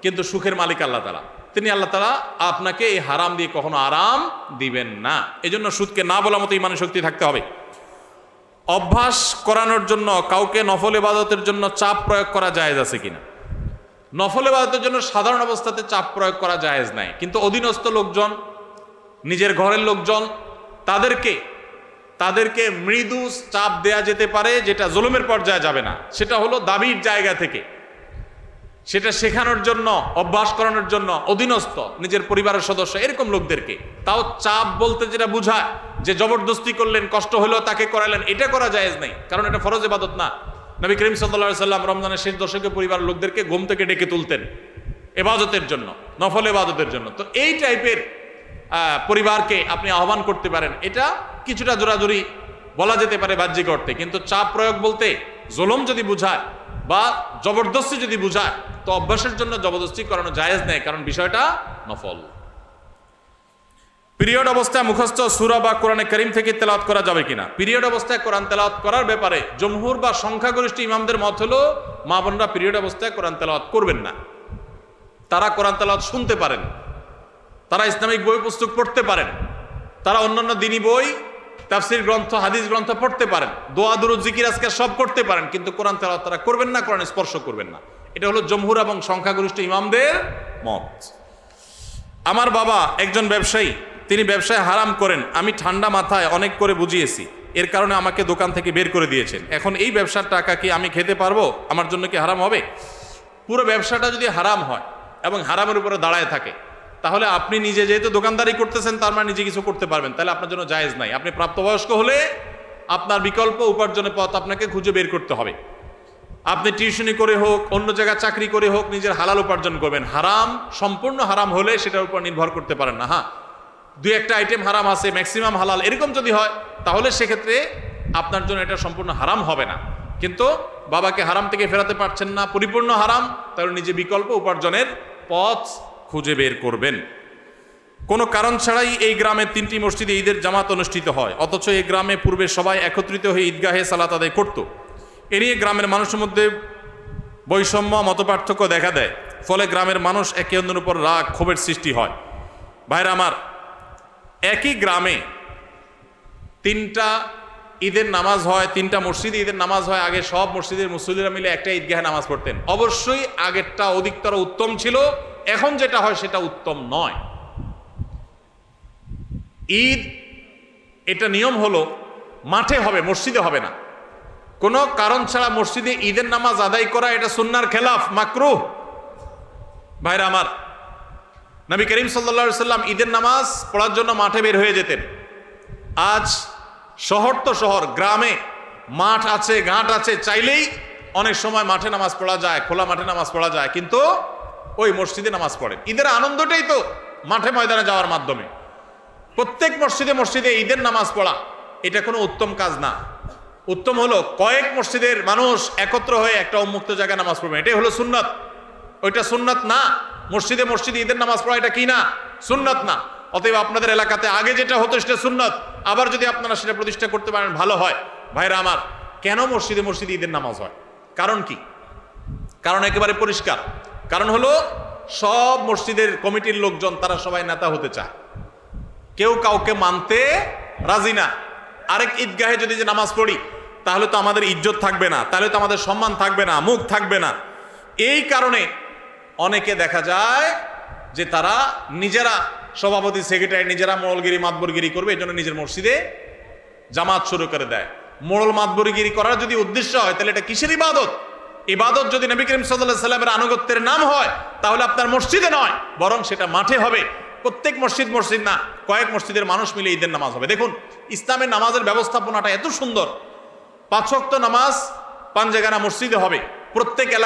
কিন্তু সুখের মালিক আল্লাহ তাআলা, তিনি আল্লাহ তাআলা আপনাকে এই হারাম দিয়ে কখনো আরাম দিবেন না। এজন্য সুদকে না বলার মতো ইমানের শক্তি থাকতে হবে। অভ্যাস করানোর জন্য কাউকে নফল ইবাদতের জন্য চাপ প্রয়োগ করা জায়েজ আছে কিনা? নফল ইবাদতের জন্য সাধারণ অবস্থাতে চাপ প্রয়োগ করা জায়েজ নাই, কিন্তু অধীনস্থ লোকজন, নিজের ঘরের লোকজন, তাদেরকে মৃদু চাপ দেয়া যেতে পারে, যেটা জুলুমের পর্যায়ে যাবে না। সেটা হলো দাবির জায়গা থেকে, সেটা শেখানোর জন্য, অভ্যাস করানোর জন্য অধীনস্থ নিজের পরিবারের সদস্য এরকম লোকদেরকে, তাও চাপ বলতে যেটা বুঝায় যে জবরদস্তি করলেন, কষ্ট হলেও তাকে করালেন, এটা করা জায়েজ নাই, কারণ এটা ফরজ ইবাদত না। নবী করিম সাল্লাল্লাহু আলাইহি সাল্লাম রমজানের শেষ দশকে পরিবার লোকদেরকে ঘুম থেকে ডেকে তুলতেন ইবাদতের জন্য, নফল ইবাদতের জন্য। তো এই টাইপের পরিবারকে আপনি আহ্বান করতে পারেন, এটা কিছুটা জোরাজুরি বলা যেতে পারে বাহ্যিক অর্থে, কিন্তু চাপ প্রয়োগ বলতে জুলুম যদি বুঝায় বা জবরদস্তি যদি বুঝায়, তো অভ্যাসের জন্য জবরদস্তি করানো জায়েজ নেই, কারণ বিষয়টা নফল। পিরিয়ড অবস্থায় মুখস্থ সূরা বা কোরআনে কারীম থেকে তেলাওয়াত করা যাবে কিনা? পিরিয়ড অবস্থায় কোরআন তেলাওয়াত করার ব্যাপারে জমহুর বা সংখ্যাগরিষ্ঠ ইমামদের মত হলো মা বোনরা পিরিয়ড অবস্থায় কোরআন তেলাওয়াত করবেন না। তারা কোরআন তেলাওয়াত শুনতে পারেন, তারা ইসলামিক বই পুস্তক পড়তে পারেন, তারা অন্যান্য দ্বীনি বই, তাফসীর গ্রন্থ, হাদিস গ্রন্থ পড়তে পারেন, দোয়া দুরূদ জিকির আজকার সব করতে পারেন, কিন্তু কোরআন তেলাওয়াত তারা করবেন না, কোরআন স্পর্শ করবেন না। এটা হলো জমহুর এবং সংখ্যাগরিষ্ঠ ইমামদের মত। আমার বাবা একজন ব্যবসায়ী, তিনি ব্যবসায় হারাম করেন, আমি ঠান্ডা মাথায় অনেক করে বুঝিয়েছি, এর কারণে আমাকে দোকান থেকে বের করে দিয়েছেন। এখন এই ব্যবসার টাকা কি আমি খেতে পারবো? আমার জন্য কি হারাম হবে? পুরো ব্যবসাটা যদি হারাম হয় এবং হারামের উপরে দাঁড়ায় থাকে, তাহলে আপনি নিজে যেহেতু দোকানদারি করতেছেন, তার মানে নিজে কিছু করতে পারবেন, তাহলে আপনার জন্য জায়েজ নাই। আপনি প্রাপ্তবয়স্ক হলে আপনার বিকল্প উপার্জনের পথ আপনাকে খুঁজে বের করতে হবে। আপনি টিউশনি করে হোক, অন্য জায়গায় চাকরি করে হোক, নিজের হালাল উপার্জন করবেন। হারাম, সম্পূর্ণ হারাম হলে সেটার উপর নির্ভর করতে পারেন না। হ্যাঁ, দুই একটা আইটেম হারাম আছে, ম্যাক্সিমাম হালাল, এরকম যদি হয় তাহলে সেক্ষেত্রে আপনার জন্য এটা সম্পূর্ণ হারাম হবে না। কিন্তু বাবাকে হারাম থেকে ফেরাতে পারছেন না, পরিপূর্ণ হারাম, তাহলে নিজে বিকল্প উপার্জনের পথ খুঁজে বের করবেন। কোনো কারণ ছাড়াই এই গ্রামে 3টি মসজিদে ঈদের জামাত অনুষ্ঠিত হয়, অথচ এই গ্রামে পূর্বে সবাই একত্রিত হয়ে ঈদগাহে সালাত আদায় করত। এ নিয়ে গ্রামের মানুষের মধ্যে বৈষম্য, মতপার্থক্য দেখা দেয়, ফলে গ্রামের মানুষ একে অন্যের উপর রাগ, ক্ষোভের সৃষ্টি হয়। ভাইরা আমার, একই গ্রামে 3টা ঈদের নামাজ হয়, 3টা মসজিদে ঈদের নামাজ হয়। আগে সব মসজিদের মুসল্লিরা মিলে একটা ঈদগাহে নামাজ পড়তেন। অবশ্যই আগেরটা অধিকতর উত্তম ছিল, এখন যেটা হয় সেটা উত্তম নয়। ঈদ এটা নিয়ম হলো মাঠে হবে, মসজিদে হবে না। কোনো কারণ ছাড়া মসজিদে ঈদের নামাজ আদায় করা এটা সুন্নাহর খেলাফ, মাকরুহ। ভাইরা আমার, নবী করিম সাল্লাল্লাহু আলাইহি সাল্লাম ঈদের নামাজ পড়ার জন্য মাঠে বের হয়ে যেতেন। আজ শহর তো শহর, গ্রামে মাঠ আছে, ঘাট আছে, চাইলেই অনেক সময় মাঠে নামাজ পড়া যায়, খোলা মাঠে নামাজ পড়া যায়, কিন্তু ওই মসজিদে নামাজ পড়েন। ঈদের আনন্দটাই তো মাঠে ময়দানে যাওয়ার মাধ্যমে। প্রত্যেক মসজিদে মসজিদে ঈদের নামাজ পড়া এটা কোনো উত্তম কাজ না। উত্তম হলো কয়েক মসজিদের মানুষ একত্র হয়ে একটা উন্মুক্ত জায়গায় নামাজ পড়বে, এটাই হলো সুন্নাত। ওইটা সুন্নাত না। মসজিদে মসজিদে ঈদের নামাজ পড়া এটা কি না? সুন্নাত না। অতএব আপনাদের এলাকাতে আগে যেটা হতো সেটা সুন্নাত, আবার যদি আপনারা সেটা প্রতিষ্ঠা করতে পারেন ভালো হয়। ভাইরা আমার, কেন মসজিদে মসজিদে ঈদের নামাজ হয়? কারণ কি? কারণ একেবারে পরিষ্কার। কারণ হলো সব মসজিদের কমিটির লোকজন তারা সবাই নেতা হতে চায়, কেউ কাউকে মানতে রাজি না। আরেক ঈদগাহে যদি যে নামাজ পড়ি তাহলে তো আমাদের ইজ্জত থাকবে না, তাহলে তো আমাদের সম্মান থাকবে না, মুখ থাকবে না। এই কারণে অনেকে দেখা যায় যে তারা নিজেরা সভাপতি, সেক্রেটারি, নিজেরা মোড়লগিরি, মাতবরগিরি করবে, এই জন্য নিজের মসজিদে জামাত শুরু করে দেয়। মোড়ল মাতবরগিরি করার যদি উদ্দেশ্য হয় তাহলে এটা কিসের ইবাদত? ইবাদত যদি নবী করিম সাল্লাল্লাহু আলাইহি সাল্লামের আনুগত্যের নাম হয় তাহলে আপনার মসজিদে নয়, বরং সেটা মাঠে হবে। প্রত্যেক মসজিদ মসজিদ না, কয়েক মসজিদের মানুষ মিলে ঈদের নামাজ হবে। দেখুন, ইসলামের নামাজের ব্যবস্থাপনাটা এত সুন্দর। 5 ওয়াক্ত নামাজ 5 জায়গা মসজিদে হবে, প্রত্যেক এলাকা